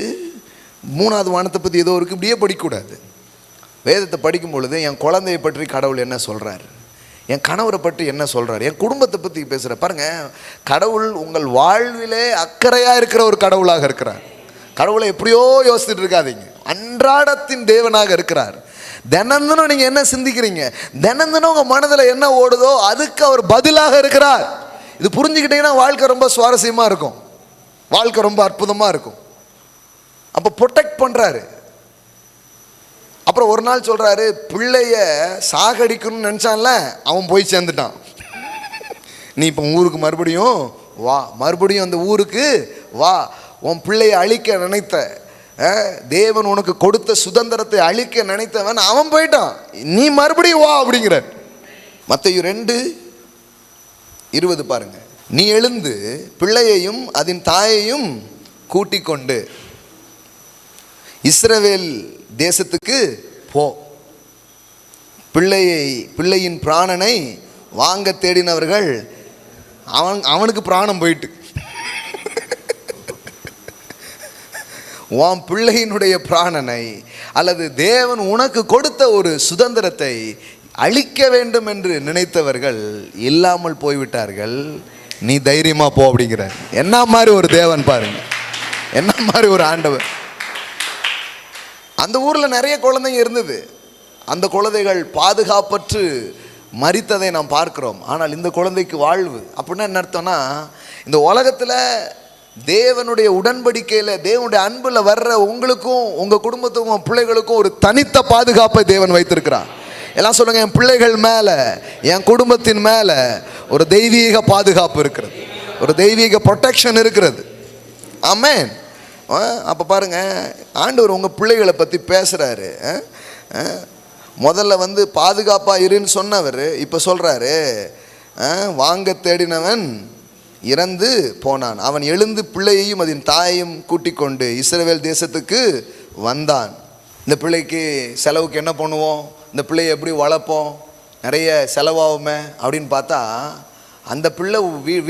S1: 3வது வானத்தை பற்றி ஏதோ இருக்குது, இப்படியே படிக்கக்கூடாது. வேதத்தை படிக்கும் பொழுது என் குழந்தையை பற்றி கடவுள் என்ன சொல்கிறார், என் கணவரை பற்றி என்ன சொல்கிறார், என் குடும்பத்தை பற்றி பேசுகிற பாருங்கள். கடவுள் உங்கள் வாழ்விலே அக்கறையாக இருக்கிற ஒரு கடவுளாக இருக்கிறார். கடவுளை எப்படியோ யோசிச்சுட்டு இருக்காதீங்க. அன்றாடத்தின் தேவனாக இருக்கிறார். தினந்தனும் நீங்கள் என்ன சிந்திக்கிறீங்க, தினந்தனும் உங்கள் மனதில் என்ன ஓடுதோ அதுக்கு அவர் பதிலாக இருக்கிறார். இது புரிஞ்சுக்கிட்டீங்கன்னா வாழ்க்கை ரொம்ப சுவாரஸ்யமாக இருக்கும், வாழ்க்கை ரொம்ப அற்புதமாக இருக்கும். அப்போ ப்ரொடெக்ட் பண்ணுறாரு. அப்புறம் ஒரு நாள் சொல்கிறாரு, பிள்ளைய சாகடிக்கணும்னு நினச்சான்ல, அவன் போய் சேர்ந்துட்டான். நீ இப்போ ஊருக்கு மறுபடியும் வா, மறுபடியும் அந்த ஊருக்கு வா. உன் பிள்ளையை அழிக்க நினைத்த, தேவன் உனக்கு கொடுத்த சுதந்திரத்தை அழிக்க நினைத்தவன் அவன் போயிட்டான், நீ மறுபடியும் வா அப்படிங்கிற. மத்தேயு 2:20 பாருங்க. நீ எழுந்து பிள்ளையையும் அதன் தாயையும் கூட்டிக் கொண்டு இஸ்ரவேல் தேசத்துக்கு போ. பிள்ளையின் பிராணனை வாங்க தேடினவர்கள் அவனுக்கு பிராணம் போயிட்டு, உன் பிள்ளையினுடைய பிராணனை அல்லது தேவன் உனக்கு கொடுத்த ஒரு சுதந்திரத்தை அழிக்க வேண்டும் என்று நினைத்தவர்கள் இல்லாமல் போய்விட்டார்கள். நீ தைரியமா போ அப்படிங்கிற. என்ன மாதிரி ஒரு தேவன் பாருங்க, என்ன மாதிரி ஒரு ஆண்டவர். அந்த ஊரில் நிறைய குழந்தைங்க இருந்தது. அந்த குழந்தைகள் பாதுகாப்பற்று மரித்ததை நாம் பார்க்கிறோம். ஆனால் இந்த குழந்தைக்கு வாழ்வு. அப்படின்னா என்ன அர்த்தம்னா, இந்த உலகத்தில் தேவனுடைய உடன்படிக்கையில் தேவனுடைய அன்பில் வர்ற உங்களுக்கும் உங்கள் குடும்பத்துக்கும் பிள்ளைகளுக்கும் ஒரு தனித்த பாதுகாப்பை தேவன் வைத்திருக்கிறார். எல்லாம் சொல்லுங்கள், என் பிள்ளைகள் மேலே என் குடும்பத்தின் மேலே ஒரு தெய்வீக பாதுகாப்பு இருக்கிறது, ஒரு தெய்வீக ப்ரொடெக்ஷன் இருக்கிறது. ஆமென். அப்போ பாருங்கள், ஆண்டவர் உங்கள் பிள்ளைகளை பற்றி பேசுகிறாரு. முதல்ல வந்து பாதுகாப்பாக இருன்னு சொன்னவர் இப்போ சொல்கிறாரு, வாங்க தேடினவன் இறந்து போனான், அவன் எழுந்து பிள்ளையையும் அதன் தாயையும் கூட்டிக் கொண்டு இஸ்ரவேல் தேசத்துக்கு வந்தான். இந்த பிள்ளைக்கு செலவுக்கு என்ன பண்ணுவோம், இந்த பிள்ளையை எப்படி வளர்ப்போம், நிறைய செலவாகுமே அப்படின்னு பார்த்தா, அந்த பிள்ளை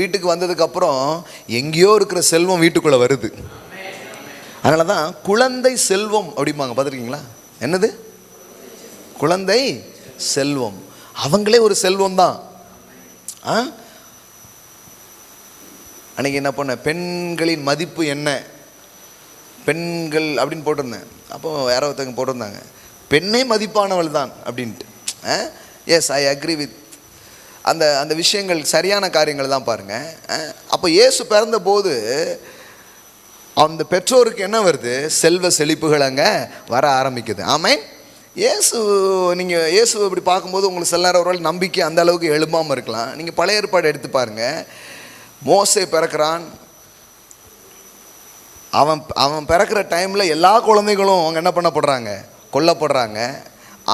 S1: வீட்டுக்கு வந்ததுக்கப்புறம் எங்கேயோ இருக்கிற செல்வம் வீட்டுக்குள்ளே வருது. அதனால தான் குழந்தை செல்வம் அப்படிம்பாங்க, பார்த்துருக்கீங்களா? என்னது குழந்தை செல்வம்? அவங்களே ஒரு செல்வம் தான். அன்றைக்கி என்ன பண்ண, பெண்களின் மதிப்பு என்ன, பெண்கள் அப்படின்னு போட்டிருந்தேன். அப்போ யாரோ ஒருத்தங்க போட்டிருந்தாங்க, பெண்ணே மதிப்பானவள் தான் அப்படின்ட்டு. எஸ், ஐ அக்ரி வித் அந்த அந்த விஷயங்கள் சரியான காரியங்கள் தான் பாருங்கள். அப்போ இயேசு பிறந்த போது அந்த பெற்றோருக்கு என்ன வருது, செல்வ செழிப்புகள் அங்கே வர ஆரம்பிக்குது. ஆமென். நீங்கள் இயேசு இப்படி பார்க்கும்போது உங்களுக்கு சில நேரம் ஒரு நம்பிக்கை அந்த அளவுக்கு எழும்பாமல் இருக்கலாம். நீங்கள் பழைய ஏற்பாடு எடுத்து பாருங்கள். மோசே பிறக்கிறான். அவன் பிறக்கிற டைமில் எல்லா குழந்தைகளும் அவங்க என்ன பண்ணப்படுறாங்க, கொல்லப்படுறாங்க.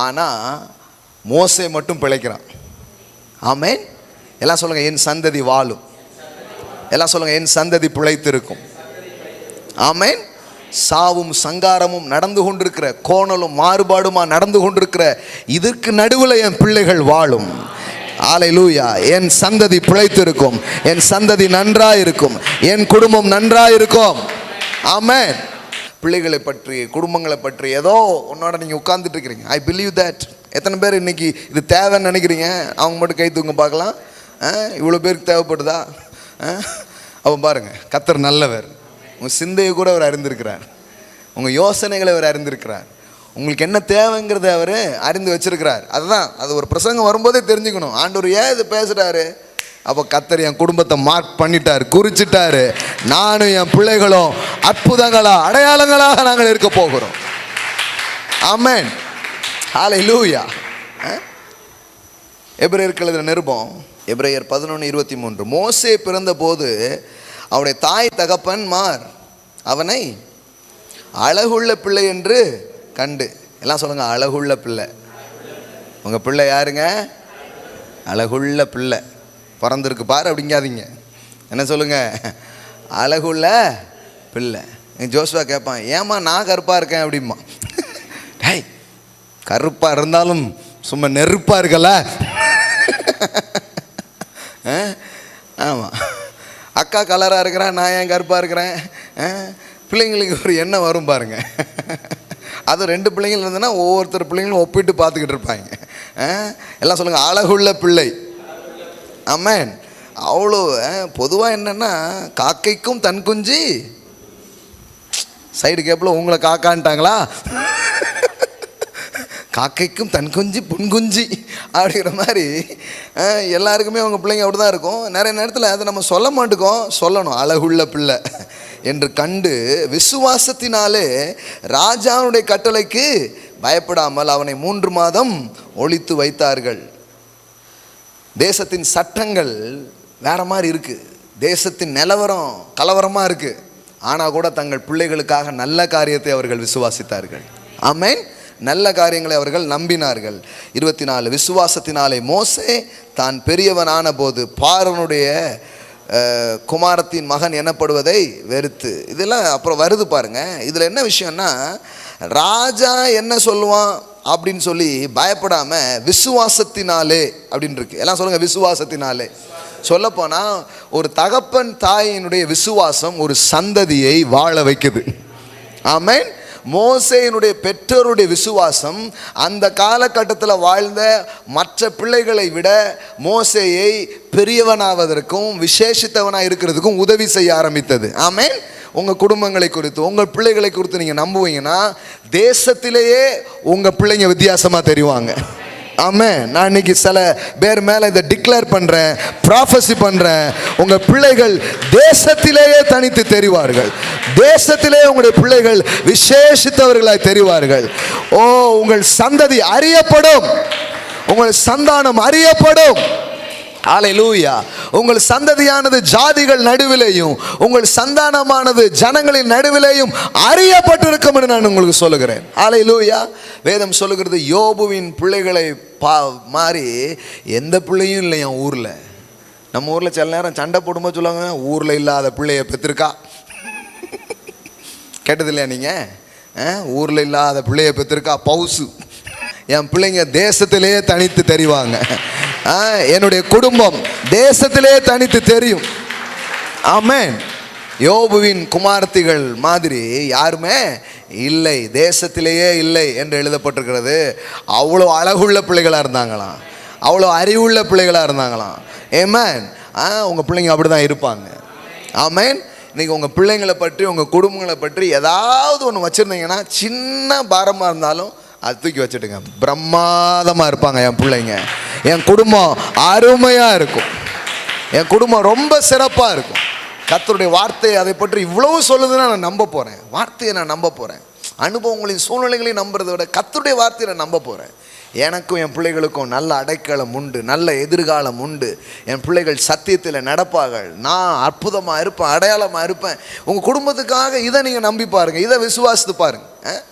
S1: ஆனால் மோசே மட்டும் பிழைக்கிறான். ஆமென். எல்லாம் சொல்லுங்கள், என் சந்ததி வாழும். எல்லாம் சொல்லுங்கள், என் சந்ததி பிழைத்திருக்கும். ஆமென். சாவும் சங்காரமும் நடந்து கொண்டிருக்கிற, கோணலும் மாறுபாடுமா நடந்து கொண்டிருக்கிற இதற்கு நடுவில் என் பிள்ளைகள் வாழும். அல்லேலூயா. என் சந்ததி பிழைத்திருக்கும், என் சந்ததி நன்றாயிருக்கும், என் குடும்பம் நன்றாயிருக்கும். ஆமென். பிள்ளைகளை பற்றி, குடும்பங்களை பற்றி ஏதோ உன்னோட நீங்கள் உட்கார்ந்துட்டு இருக்கிறீங்க. I believe that. எத்தனை பேர் இன்னைக்கு இது தேவைன்னு நினைக்கிறீங்க? அவங்க மட்டும் கை தூங்க பார்க்கலாம். இவ்வளோ பேருக்கு தேவைப்படுதா? அப்போ பாருங்கள், கர்த்தர் நல்லவர். உங்கள் சிந்தையை கூட அவர் அறிந்திருக்கிறார், உங்கள் யோசனைகளை அவர் அறிந்திருக்கிறார், உங்களுக்கு என்ன தேவைங்கிறத அவர் அறிந்து வச்சிருக்கிறார். அதுதான், அது ஒரு பிரசங்கம் வரும்போதே தெரிஞ்சுக்கணும். ஆண்டவர் ஏன் இது பேசுகிறாரு? அப்போ கர்த்தர் என் குடும்பத்தை மார்க் பண்ணிட்டார், குறிச்சிட்டாரு. நானும் என் பிள்ளைகளும் அற்புதங்களா அடையாளங்களாக நாங்கள் இருக்க போகிறோம். ஆமென், ஹல்லேலூயா. எபிரேயருக்கு எழுதின நிருபம், எபிரேயர் 11:23. மோசே பிறந்த போது அவருடைய தாய் தகப்பன்மார் அவனை அழகுள்ள பிள்ளை என்று கண்டு. எல்லாம் சொல்லுங்க, அழகுள்ள பிள்ளை. உங்கள் பிள்ளை யாருங்க? அழகுள்ள பிள்ளை பிறந்திருக்கு பாரு அப்படிங்காதீங்க. என்ன சொல்லுங்க? அழகுள்ள பிள்ளை. ஜோசுவா கேட்பான், ஏம்மா நான் கருப்பாக இருக்கேன் அப்படிமா. டேய், கருப்பாக இருந்தாலும் சும்மா நெருப்பாக இருக்கல. ஆமாம், அக்கா கலராக இருக்கிறேன், நான் ஏன் கருப்பாக இருக்கிறேன்? பிள்ளைங்களுக்கு ஒரு எண்ணம் வரும் பாருங்க. அது 2 பிள்ளைங்கள் இருந்ததுன்னா ஒவ்வொருத்தர் பிள்ளைங்களும் ஒப்பிட்டு பார்த்துக்கிட்டு இருப்பாங்க. எல்லாம் சொல்லுங்கள், அழகுள்ள பிள்ளை. ஆமென். அவ்வளோ பொதுவாக என்னென்னா, காக்கைக்கும் தன் குஞ்சு. சைடு கேப்பில் உங்களை காக்கான்ட்டாங்களா? காக்கைக்கும் தன் குஞ்சு புன்குஞ்சி அப்படிங்கிற மாதிரி எல்லாருக்குமே அவங்க பிள்ளைங்க அப்படி தான் இருக்கும். நிறைய நேரத்தில் அதை நம்ம சொல்ல மாட்டோம், சொல்லணும். அழகுள்ள பிள்ளை என்று கண்டு விசுவாசத்தினாலே ராஜாவுடைய கட்டளைக்கு பயப்படாமல் அவனை 3 மாதம் ஒளித்து வைத்தார்கள். தேசத்தின் சட்டங்கள் வேற மாதிரி இருக்குது, தேசத்தின் நிலவரம் கலவரமாக இருக்குது. ஆனால் கூட தங்கள் பிள்ளைகளுக்காக நல்ல காரியத்தை அவர்கள் விசுவாசித்தார்கள். ஆமென். நல்ல காரியங்களை அவர்கள் நம்பினார்கள். 24. விசுவாசத்தினாலே மோசே தான் பெரியவனான போது பார்வோனுடைய குமாரத்தின் மகன் எனப்படுவதை வெறுத்து. இதெல்லாம் அப்புறம் வருது பாருங்க. இதில் என்ன விஷயம்னா, ராஜா என்ன சொல்லுவான் அப்படின்னு சொல்லி பயப்படாம விசுவாசத்தினாலே அப்படின்னு இருக்கு. எல்லாம் சொல்லுங்க, விசுவாசத்தினாலே. சொல்லப்போனால் ஒரு தகப்பன் தாயினுடைய விசுவாசம் ஒரு சந்ததியை வாழ வைக்குது. ஆமென். மோசேயினுடைய பெற்றோருடைய விசுவாசம் அந்த காலகட்டத்தில் வாழ்ந்த மற்ற பிள்ளைகளை விட மோசேயை பெரியவனாவதற்கும் விசேஷித்தவனாக இருக்கிறதுக்கும் உதவி செய்ய ஆரம்பித்தது. ஆமென். உங்கள் குடும்பங்களை குறித்து, உங்கள் பிள்ளைகளை குறித்து நீங்கள் நம்புவீங்கன்னா தேசத்திலேயே உங்கள் பிள்ளைங்க வித்தியாசமாக தெரிவாங்க. ஆமென். நான் இன்னைக்கு சில பேர் மேலே இதை டிக்ளேர் பண்ணுறேன், ப்ராஃபஸி பண்ணுறேன். உங்கள் பிள்ளைகள் தேசத்திலேயே தனித்து தெரிவார்கள். தேசத்திலே உங்களுடைய பிள்ளைகள் விசேஷித்தவர்களாய் தெரிவார்கள். ஓ, உங்கள் சந்ததி அறியப்படும், உங்கள் சந்தானம் அறியப்படும். ஹல்லேலூயா. உங்கள் சந்ததியானது ஜாதிகள் நடுவிலேயும் உங்கள் சந்தானமானது ஜனங்களின் நடுவிலேயும் அறியப்பட்டிருக்கும் என்று நான் உங்களுக்கு சொல்லுகிறேன். ஹல்லேலூயா. வேதம் சொல்லுகிறது, யோபுவின் பிள்ளைகளை மாறி எந்த பிள்ளையும் இல்லை என் ஊரில். நம்ம ஊரில் சில நேரம் சண்டை போடும்போது சொல்லுவாங்க, ஊரில் இல்லாத பிள்ளைய பெற்றிருக்கா. கேட்டது இல்லையா நீங்கள்? ஊரில் இல்லாத பிள்ளைய பெற்றிருக்கா பவுசு. என் பிள்ளைங்க தேசத்திலேயே தனித்து தெரிவாங்க. என்னுடைய குடும்பம் தேசத்திலே தனித்து தெரியும். ஆமென். யோபுவின் குமாரத்திகள் மாதிரி யாருமே இல்லை, தேசத்திலேயே இல்லை என்று எழுதப்பட்டிருக்கிறது. அவ்வளோ அழகுள்ள பிள்ளைகளாக இருந்தாங்களாம், அவ்வளோ அறிவுள்ள பிள்ளைகளாக இருந்தாங்களாம். ஆமென். உங்கள் பிள்ளைங்க அப்படி தான் இருப்பாங்க. ஆமென். இன்றைக்கி உங்கள் பிள்ளைங்களை பற்றி, உங்கள் குடும்பங்களை பற்றி ஏதாவது ஒன்று வச்சுருந்தீங்கன்னா, சின்ன பாரமாக இருந்தாலும் அது தூக்கி வச்சுட்டுங்க. பிரமாதமாக இருப்பாங்க என் பிள்ளைங்க. என் குடும்பம் அருமையாக இருக்கும், என் குடும்பம் ரொம்ப சிறப்பாக இருக்கும். கர்த்தருடைய வார்த்தை அதை பற்றி இவ்வளவு சொல்லுதுன்னா நான் நம்ப போகிறேன். வார்த்தையை நான் நம்ப போகிறேன். அனுபவங்களையும் சூழ்நிலைகளையும் நம்புறதை விட கர்த்தருடைய வார்த்தையை நான் நம்ப போகிறேன். எனக்கும் என் பிள்ளைகளுக்கும் நல்ல அடைக்கலம் உண்டு, நல்ல எதிர்காலம் உண்டு. என் பிள்ளைகள் சத்தியத்தில் நடப்பார்கள். நான் அற்புதமாக இருப்பேன், அடையாளமாக இருப்பேன். உங்கள் குடும்பத்துக்காக இதை நீங்கள் நம்பி பாருங்கள், இதை விசுவாசித்து பாருங்கள்.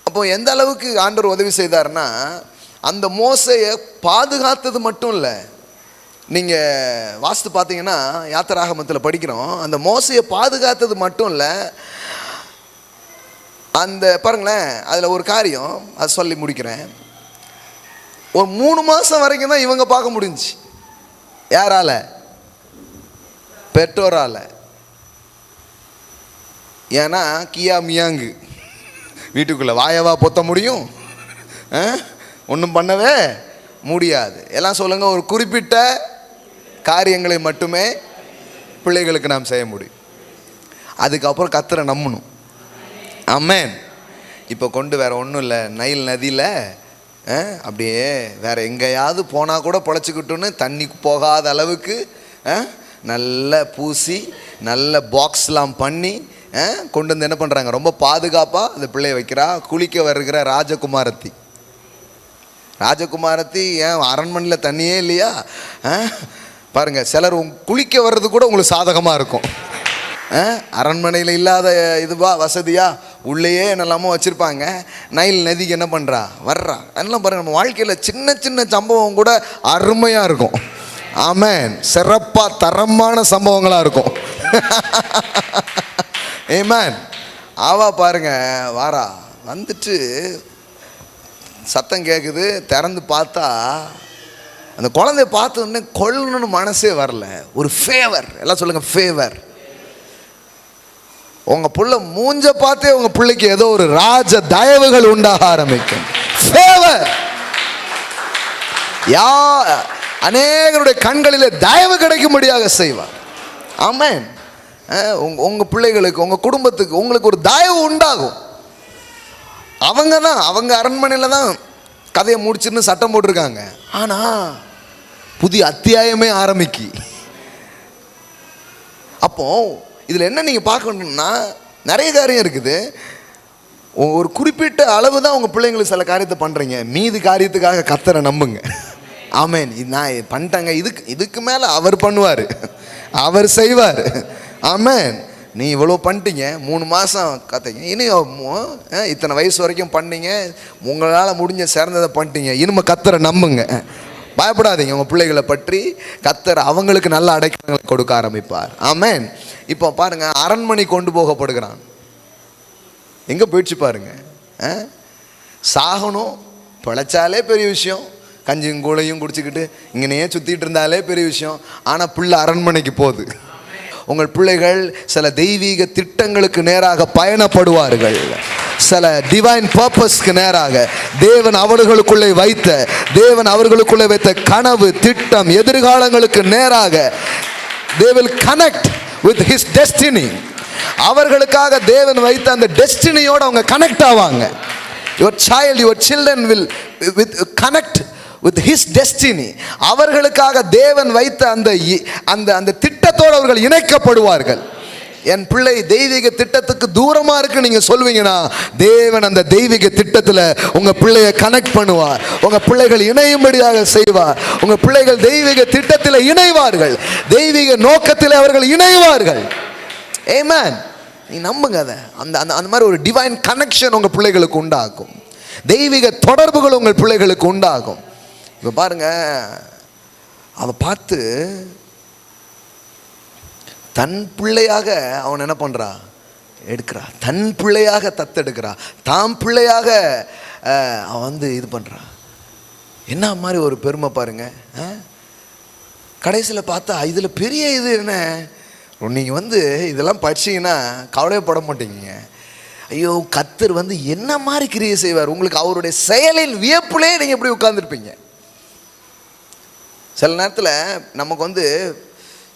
S1: அப்போ எந்த அளவுக்கு ஆண்டவர் உதவி செய்தார்னா, அந்த மோசையை பாதுகாத்தது மட்டும் இல்லை. நீங்கள் வாஸ்து பார்த்தீங்கன்னா யாத்திராகமத்தில் படிக்கிறோம், அந்த மோசையை பாதுகாத்தது மட்டும் இல்லை, அந்த பாருங்களேன், அதில் ஒரு காரியம் அதை சொல்லி முடிக்கிறேன். ஒரு 3 மாதம் வரைக்கும் தான் இவங்க பார்க்க முடிஞ்சுச்சு. யாரால? பெற்றோரால். ஏன்னா கியா மியாங்கு வீட்டுக்குள்ளே வாயவா பொத்த முடியும்? ஒன்றும் பண்ணவே முடியாது. எல்லாம் சொல்லுங்க, ஒரு குறிப்பிட்ட காரியங்களை மட்டுமே பிள்ளைகளுக்கு நாம் செய்ய முடியும். அதுக்கப்புறம் கர்த்தரை நம்பணும். ஆமென். இப்போ கொண்டு வேற ஒன்றும் இல்லை, நைல் நதியில் அப்படியே வேற எங்கேயாவது போனால் கூட பொழைச்சிக்கிட்டோன்னு தண்ணி போகாத அளவுக்கு நல்ல பூசி நல்ல பாக்ஸ்லாம் பண்ணி கொண்டு வந்து என்ன பண்ணுறாங்க, ரொம்ப பாதுகாப்பாக அந்த பிள்ளைய வைக்கிறா. குளிக்க வருகிற ராஜகுமாரத்தி ஏன் அரண்மனையில் தண்ணியே இல்லையா? பாருங்கள், சிலர் குளிக்க வர்றது கூட உங்களுக்கு சாதகமாக இருக்கும். அரண்மனையில் இல்லாத இதுவா வசதியா உள்ளேயே என்னெல்லாமோ வச்சுருப்பாங்க. நைல் நதிக்கு என்ன பண்ணுறா, வர்றா. அதெல்லாம் பாருங்கள், நம்ம வாழ்க்கையில் சின்ன சின்ன சம்பவம் கூட அருமையாக இருக்கும். ஆமென். சிறப்பாக தரமான சம்பவங்களாக இருக்கும். ஆமென். ஆவா பாருங்க, வாரா வந்துட்டு சத்தம் கேட்குது, திறந்து பார்த்தா அந்த குழந்தைய பார்த்த உடனே கொல்லணும்னு மனசே வரல. ஒரு ஃபேவர், எல்லாம் சொல்லுங்க ஃபேவர். உங்க புள்ள மூஞ்ச பார்த்தே உங்க பிள்ளைக்கு ஏதோ ஒரு ராஜ தயவுகள் உண்டாக ஆரம்பிக்கும். ஃபேவர். அநேகருடைய கண்களிலே தயவு கிடைக்கும்படியாக செய்வார். ஆமென். உங்க பிள்ளைகளுக்கு, உங்க குடும்பத்துக்கு உங்களுக்கு ஒரு தயவு உண்டாகும். அவங்க அரண்மனையில் தான் கதையை முடிச்சுன்னு சட்டம் போட்டிருக்காங்க. ஆனா புதிய அத்தியாயமே ஆரம்பிக்கி. அப்போ இதில் என்ன நீங்கள் பார்க்கணும்னா, நிறைய காரியம் இருக்குது. ஒரு குறிப்பிட்ட அளவு தான் உங்கள் பிள்ளைங்களுக்கு சில காரியத்தை பண்ணுறீங்க, மீதி காரியத்துக்காக கர்த்தரை நம்புங்க. ஆமென். நான் பண்ணிட்டாங்க, இதுக்கு மேலே அவர் பண்ணுவார், அவர் செய்வார். ஆமென். நீ இவ்வளோ பண்ணிட்டீங்க, 3 மாதம் கத்தீங்க, இனியும் இத்தனை வயசு வரைக்கும் பண்ணீங்க, உங்களால் முடிஞ்ச சிறந்ததை பண்ணிட்டீங்க, இனிமே கர்த்தரை நம்புங்க. பயப்படாதீங்க. உங்கள் பிள்ளைகளை பற்றி கர்த்தர் அவங்களுக்கு நல்ல அடைக்கலங்களை கொடுக்க ஆரம்பிப்பார். ஆமென். இப்போ பாருங்க, அரண்மனை கொண்டு போகப்படுகிறான். எங்கே போயிடுச்சு பாருங்க. சாகணும், பிழைச்சாலே பெரிய விஷயம், கஞ்சியும் கூழையும் குடிச்சுக்கிட்டு இங்கனையே சுற்றிட்டு இருந்தாலே பெரிய விஷயம். ஆனால் பிள்ளை அரண்மனைக்கு போகுது. உங்கள் பிள்ளைகள் சில தெய்வீக திட்டங்களுக்கு நேராக பயணப்படுவார்கள். சில டிவைன் பர்பஸ்க்கு நேராக தேவன் அவர்களுக்குள்ளே வைத்த கனவு, திட்டம், எதிர்காலங்களுக்கு நேராக they will connect with his destiny. அவர்களுக்காக தேவன் வைத்த அந்த டெஸ்டினியோட அவங்க கனெக்ட் ஆவாங்க. your children will connect with his destiny. அவர்களுக்காக தேவன் வைத்த அந்த திட்டத்தோடு அவர்கள் இணைக்கப்படுவார்கள். என் பிள்ளை தெய்வீக திட்டத்துக்கு தூரமா இருக்கு நீங்க சொல்வீங்கன்னா, தேவன் அந்த தெய்வீக திட்டத்தில் உங்க பிள்ளைய கனெக்ட் பண்ணுவார். உங்க பிள்ளைகள் இணையும்படியாக செய்வார். உங்க பிள்ளைகள் தெய்வீக திட்டத்தில் இணைவார்கள், தெய்வீக நோக்கத்தில் அவர்கள் இணைவார்கள். ஆமென். நீ நம்புங்க அதை. அந்த மாதிரி ஒரு டிவைன் கனெக்ஷன் உங்க பிள்ளைகளுக்கு உண்டாகும். தெய்வீக தொடர்புகள் உங்கள் பிள்ளைகளுக்கு உண்டாகும். இப்போ பாருங்க, அவ பார்த்து தன் பிள்ளையாக அவன் என்ன பண்றா, எடுக்கிறா. தன் பிள்ளையாக தத்தெடுக்கிறா. தாம் பிள்ளையாக அவன் இது பண்றா. என்ன மாதிரி ஒரு பெருமை பாருங்க. கடைசியில் பார்த்தா இதில் பெரிய இது என்ன, நீங்கள் இதெல்லாம் படிச்சீங்கன்னா கவலைப்பட மாட்டீங்க. ஐயோ, கர்த்தர் என்ன மாதிரி கிரியை செய்வார். உங்களுக்கு அவருடைய செயலின் வியப்புலே நீங்கள் எப்படி உட்கார்ந்துருப்பீங்க. சில நேரத்தில் நமக்கு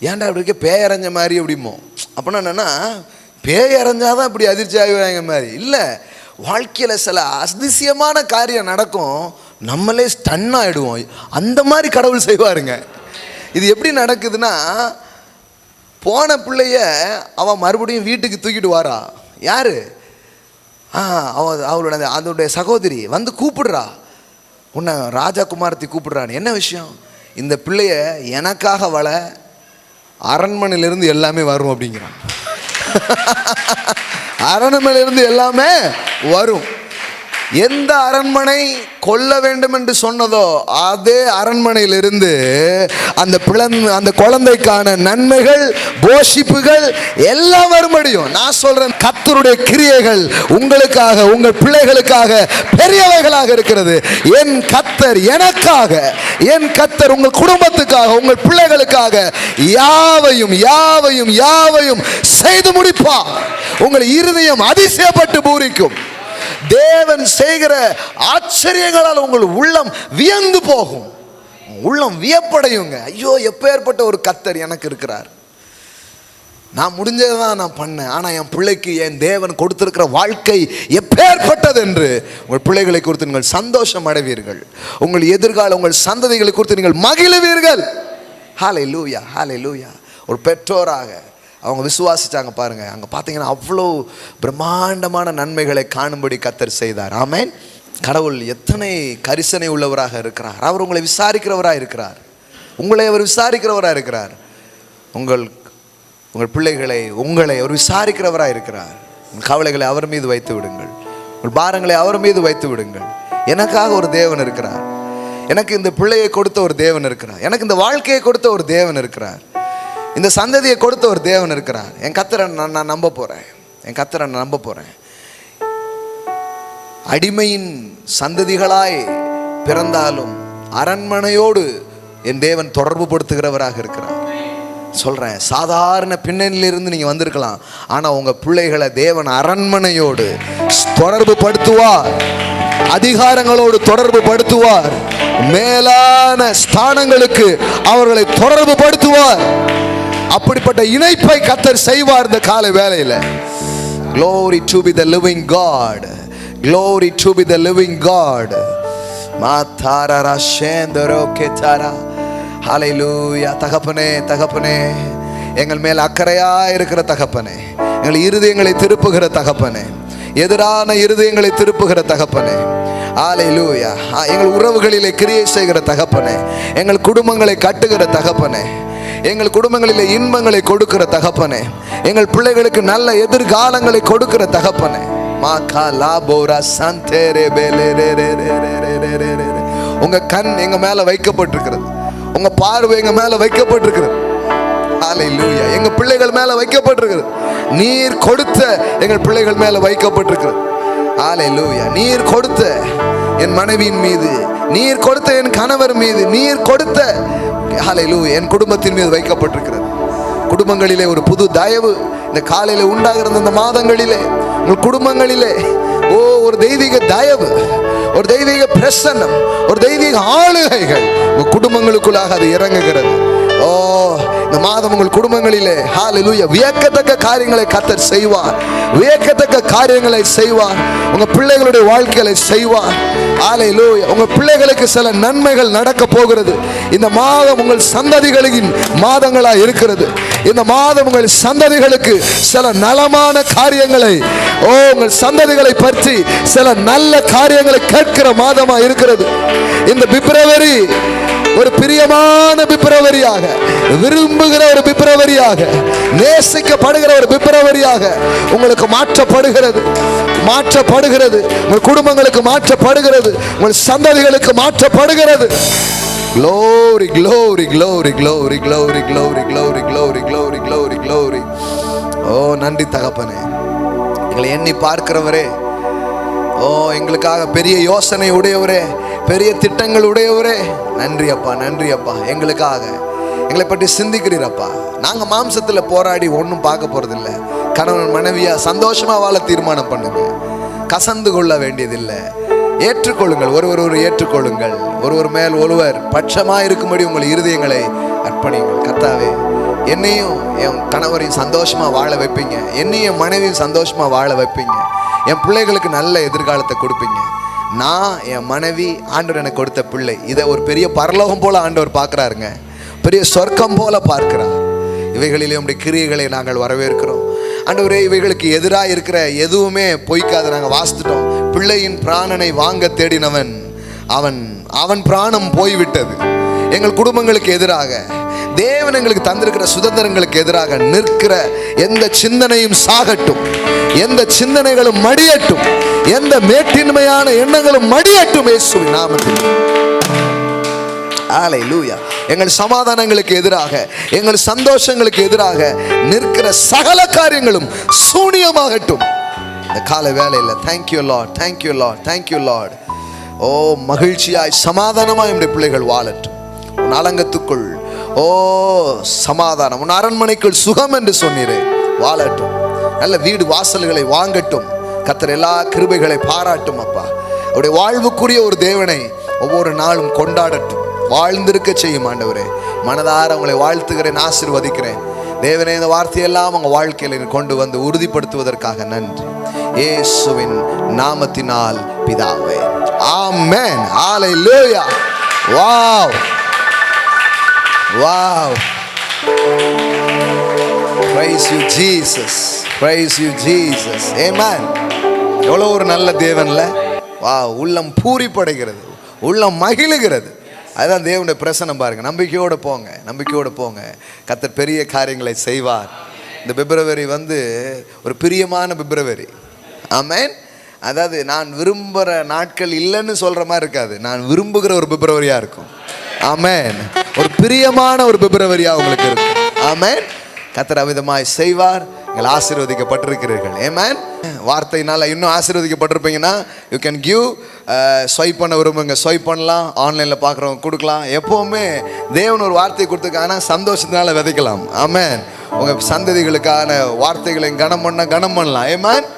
S1: ஏன்டா இப்படி இருக்க, பேயறைஞ்ச மாதிரி அப்படிமோ. அப்படின்னா என்னென்னா, பேயறைஞ்சாதான் இப்படி அதிர்ச்சி ஆகிவாங்க மாதிரி இல்லை. வாழ்க்கையில் சில அதிசயமான காரியம் நடக்கும், நம்மளே ஸ்டன் ஆகிடுவோம். அந்த மாதிரி கடவுள் செய்வாருங்க. இது எப்படி நடக்குதுன்னா, போன பிள்ளைய அவன் மறுபடியும் வீட்டுக்கு தூக்கிட்டு வாரா. யாரு? அதோடைய சகோதரி கூப்பிடுறா. உன்னை ராஜகுமாரத்தை கூப்பிடுறான்னு. என்ன விஷயம்? இந்த பிள்ளைய எனக்காக அரண்மனையிலிருந்து எல்லாமே வரும் அப்படிங்கிறான். அரண்மனையிலிருந்து எல்லாமே வரும். எந்த அரண்மனை கொல்ல வேண்டும் என்று சொன்னதோ அதே அரண்மனையிலிருந்து அந்த குழந்தைக்கான நன்மைகள், போஷிப்புகள் எல்லாம் வரும்படியும். நான் சொல்றேன், கர்த்தருடைய கிரியைகள் உங்களுக்காக, உங்கள் பிள்ளைகளுக்காக பெரியவைகளாக இருக்கிறது. என் கர்த்தர் எனக்காக, என் கர்த்தர் உங்கள் குடும்பத்துக்காக, உங்கள் பிள்ளைகளுக்காக யாவையும் யாவையும் யாவையும் செய்து முடிப்பார். உங்கள் இருதயம் அதிசயப்பட்டு பூரிக்கும். தேவன் செய்கிற ஆச்சரியங்களால் உங்கள் உள்ளம் வியந்து போகும். உள்ளம் வியப்படையுங்க. ஐயோ, எப்பேற்பட்ட ஒரு கர்த்தர் எனக்கு இருக்கிறார். நான் முடிஞ்சதான் நான் பண்ணேன், ஆனால் என் பிள்ளைக்கு என் தேவன் கொடுத்திருக்கிற வாழ்க்கை எப்பேற்பட்டது என்று உங்கள் பிள்ளைகளை குறித்து நீங்கள் சந்தோஷம் அடைவீர்கள். உங்கள் எதிர்கால உங்கள் சந்ததிகளை குறித்து நீங்கள் மகிழுவீர்கள். ஹல்லேலூயா, ஹல்லேலூயா. ஒரு பெற்றோராக அவங்க விசுவாசிச்சாங்க பாருங்க. அங்கே பார்த்தீங்கன்னா அவ்வளோ பிரம்மாண்டமான நன்மைகளை காணும்படி கர்த்தர் செய்தார். ஆமென். கடவுள் எத்தனை கரிசனை உள்ளவராக இருக்கிறார். அவர் உங்களை விசாரிக்கிறவராக இருக்கிறார். உங்களை அவர் விசாரிக்கிறவராக இருக்கிறார். உங்கள் பிள்ளைகளை உங்களை அவர் விசாரிக்கிறவராக இருக்கிறார். உங்கள் கவலைகளை அவர் மீது வைத்து விடுங்கள். உங்கள் பாரங்களை அவர் மீது வைத்து விடுங்கள். எனக்காக ஒரு தேவன் இருக்கிறார். எனக்கு இந்த பிள்ளையை கொடுத்த ஒரு தேவன் இருக்கிறார். எனக்கு இந்த வாழ்க்கையை கொடுத்த ஒரு தேவன் இருக்கிறார். இந்த சந்ததியை கொடுத்த ஒரு தேவன் இருக்கிறார். என் கர்த்தரை நான் நம்ப போகிறேன். என் கர்த்தரை நான் நம்ப போகிறேன். அடிமையின் சந்ததிகளாய் பிறந்தாலும் அரண்மனையோடு என் தேவன் தொடர்பு படுத்துகிறவராக இருக்கிறார். சொல்கிறேன், சாதாரண பின்னணியிலிருந்து நீங்கள் வந்திருக்கலாம், ஆனால் உங்கள் பிள்ளைகளை தேவன் அரண்மனையோடு தொடர்பு படுத்துவார். அதிகாரங்களோடு தொடர்பு படுத்துவார். மேலான ஸ்தானங்களுக்கு அவர்களை தொடர்பு படுத்துவார். அப்படிப்பட்ட இணைப்பை கர்த்தர் செய்வார் இந்த காலை வேளையில். Glory to be the living God. Glory to be the living God. Matara shendro ketara. ஹல்லேலூயா. தகப்பனே, தகப்பனே, எங்கள் மேல் அக்கறையா இருக்கிற தகப்பனே, எங்கள் இருதயங்களை திருப்புகிற தகப்பனே, எதிரான இருதயங்களை திருப்புகிற தகப்பனே, ஹல்லேலூயா. எங்கள் உறவுகளிலே கிரியை செய்கிற தகப்பனே, எங்கள் குடும்பங்களை கட்டுகிற தகப்பனே, எங்கள் குடும்பங்களிலே இன்பங்களை கொடுக்கிற தகப்பனே, எங்கள் பிள்ளைகளுக்கு நல்ல எதிர்காலங்களை கொடுக்கிற தகப்பனே. உங்க கண் எங்க மேல வைக்கப்பட்டிருக்கிறது. உங்க பார்வை எங்க மேல வைக்கப்பட்டிருக்கிறது. ஹல்லேலூயா. எங்க பிள்ளைகள் மேல வைக்கப்பட்டிருக்கிறது. நீர் கொடுத்த எங்கள் பிள்ளைகள் மேல வைக்கப்பட்டிருக்கிறது. ஹல்லேலூயா. நீர் கொடுத்த என் மனைவியின் மீது, நீர் கொடுத்த என் கணவர் மீது, நீர் கொடுத்த ஹல்லேலூயா என் குடும்பத்தின் மீது வைக்கப்பட்டிருக்கிறது. குடும்பங்களிலே ஒரு புது தயவு இந்த காலையில உண்டாகிறது. இந்த மாதங்களிலே உங்கள் குடும்பங்களிலே ஒரு தெய்வீக தயவு, ஒரு தெய்வீக பிரசன்னம், ஒரு தெய்வீக ஆளுகைகள் உங்கள் குடும்பங்களுக்குள்ளாக அது இறங்குகிறது. இந்த மாதம் உங்கள் குடும்பங்களிலே ஹல்லேலூயா வியக்கத்தக்க காரியங்களை கர்த்தர் செய்வார். வியக்கத்தக்க காரியங்களை செய்வார். உங்க பிள்ளைகளுடைய வாழ்க்கைகளை செய்வார். ஹல்லேலூயா. உங்க பிள்ளைகளுக்கு சில நன்மைகள் நடக்க போகிறது. இந்த மாதம் உங்கள் சந்ததிகளின் மாதங்களாக இருக்கிறது. இந்த மாதம் உங்கள் சந்ததிகளுக்கு சில நலமான காரியங்களை, உங்கள் சந்ததிகளை பற்றி சில நல்ல காரியங்களை கேட்கிற மாதமா இருக்கிறது. இந்த பிப்ரவரி ஒரு பிரியமான பிப்ரவரியாக, விரும்புகிற ஒரு பிப்ரவரியாக, நேசிக்கப்படுகிற ஒரு பிப்ரவரியாக உங்களுக்கு மாற்றப்படுகிறது. மாற்றப்படுகிறது. உங்கள் குடும்பங்களுக்கு மாற்றப்படுகிறது. உங்கள் சந்ததிகளுக்கு மாற்றப்படுகிறது. Glory, glory, glory, glory, glory, glory, glory, glory, glory, glory, glory. நன்றி தகப்பனே. எங்களை எண்ணி பார்க்கிறவரே, எங்களுக்காக பெரிய யோசனை உடையவரே, பெரிய திட்டங்கள் உடையவரே, நன்றி அப்பா, நன்றி அப்பா. எங்களுக்காக எங்களை பற்றி சிந்திக்கிறீரப்பா. நாங்கள் மாம்சத்தில் போராடி ஒன்றும் பார்க்க போறதில்லை. கணவன் மனைவியா சந்தோஷமா வாழ தீர்மானம் பண்ணுங்க. கசந்து கொள்ள வேண்டியதில்லை. ஏற்றுக்கொள்ளுங்கள். ஒருவர் ஏற்றுக்கொள்ளுங்கள். ஒருவர் மேல் ஒருவர் பட்சமா இருக்கும்படி உங்கள் இருதயங்களை அர்ப்பணிங்கள். கர்த்தாவே, என்னையும் என் கணவரையும் சந்தோஷமா வாழ வைப்பீங்க. என்னையும் என் மனைவியும் சந்தோஷமா வாழ வைப்பீங்க. என் பிள்ளைகளுக்கு நல்ல எதிர்காலத்தை கொடுப்பீங்க. நான், என் மனைவி, ஆண்டவர் எனக்கு கொடுத்த பிள்ளை, இதை ஒரு பெரிய பரலோகம் போல ஆண்டவர் பார்க்கிறாருங்க. பெரிய சொர்க்கம் போல பார்க்கிறார். இவைகளிலே உம்முடைய கிரியைகளை நாங்கள் வரவேற்கிறோம் ஆண்டவரே. இவைகளுக்கு எதிராக இருக்கிற எதுவுமே பொய்க்காத நாங்கள் வாசித்துட்டோம். பிள்ளையின் பிராணனை வாங்க தேடினவன் அவன் பிராணம் போய்விட்டது. எங்கள் குடும்பங்களுக்கு எதிராக, தேவன் எங்களுக்கு தந்திருக்கிற சுதந்திரங்களுக்கு எதிராக நிற்கிற எந்த சிந்தனையும் சாகட்டும். எந்த சிந்தனைகளும் மடியட்டும். எந்த மேட்டின்மையான எண்ணங்களும் மடியட்டும் இயேசுவின் நாமத்தில். ஹல்லேலூயா. எங்கள் சமாதானங்களுக்கு எதிராக, எங்கள் சந்தோஷங்களுக்கு எதிராக நிற்கிற சகல காரியங்களும் சூனியமாகட்டும் இந்த காலை வேளையில். Thank you Lord, thank you Lord, thank you Lord. மகிழ்ச்சியாய் சமாதானமாய் நம்முடைய பிள்ளைகள் வாழட்டும். உன் அலங்கத்துக்குள் சமாதானம், உன் அரண்மனைக்குள் சுகம் என்று சொன்னீரே, வாழட்டும். நல்ல வீடு வாசல்களை வாங்கட்டும். கர்த்தர் எல்லா கிருபைகளை பாராட்டும் அப்பா. அவருடைய வாழ்வுக்குரிய ஒரு தேவனை ஒவ்வொரு நாளும் கொண்டாடட்டும், வாழ்ந்திருக்க செய்யும் ஆண்டவரே. மனதார உங்களை வாழ்த்துகிறேன், ஆசீர்வதிக்கிறேன். தேவனே, இந்த வார்த்தையெல்லாம் உங்கள் வாழ்க்கையில் கொண்டு வந்து உறுதிப்படுத்துவதற்காக நன்றி. இயேசுவின் நாமத்தினால் பிதாவே, ஆமென். ஹல்லேலூயா. Wow wow. Praise you Jesus. Praise you Jesus. Amen. எவ்வளோ ஒரு நல்ல தேவன்ல. வா, உள்ளம் பூரிப்படைகிறது, உள்ளம் மகிழுகிறது. அதுதான் தேவனுடைய பிரசன்னம் பாருங்க. நம்பிக்கையோடு போங்க, நம்பிக்கையோடு போங்க. கர்த்தர் பெரிய காரியங்களை செய்வார். இந்த பிப்ரவரி ஒரு பிரியமான பிப்ரவரி. ஆமென். அதாவது நான் விரும்புகிற நாட்கள் இல்லைன்னு சொல்கிற மாதிரி இருக்காது, நான் விரும்புகிற ஒரு பிப்ரவரியாக இருக்கும். ஆமென். ஒரு பிரியமான ஒரு பிப்ரவரியாக உங்களுக்கு இருக்கும். ஆமென். கர்த்தர் அவிதமாய் செய்வார். நீங்கள் ஆசீர்வதிக்கப்பட்டிருக்கிறீர்கள். ஆமென். வார்த்தையினால் இன்னும் ஆசீர்வதிக்கப்பட்டிருப்பீங்கன்னா யூ கேன் கிவ். ஸ்வைப் பண்ண விரும்புங்க, ஸ்வைப் பண்ணலாம். ஆன்லைனில் பார்க்குறவங்க கொடுக்கலாம். எப்போவுமே தேவன் ஒரு வார்த்தையை கொடுத்துருக்காங்கன்னா சந்தோஷத்தினால விதைக்கலாம். ஆமென். உங்கள் சந்ததிகளுக்கான வார்த்தைகளை கனம் பண்ணலாம். ஆமென்.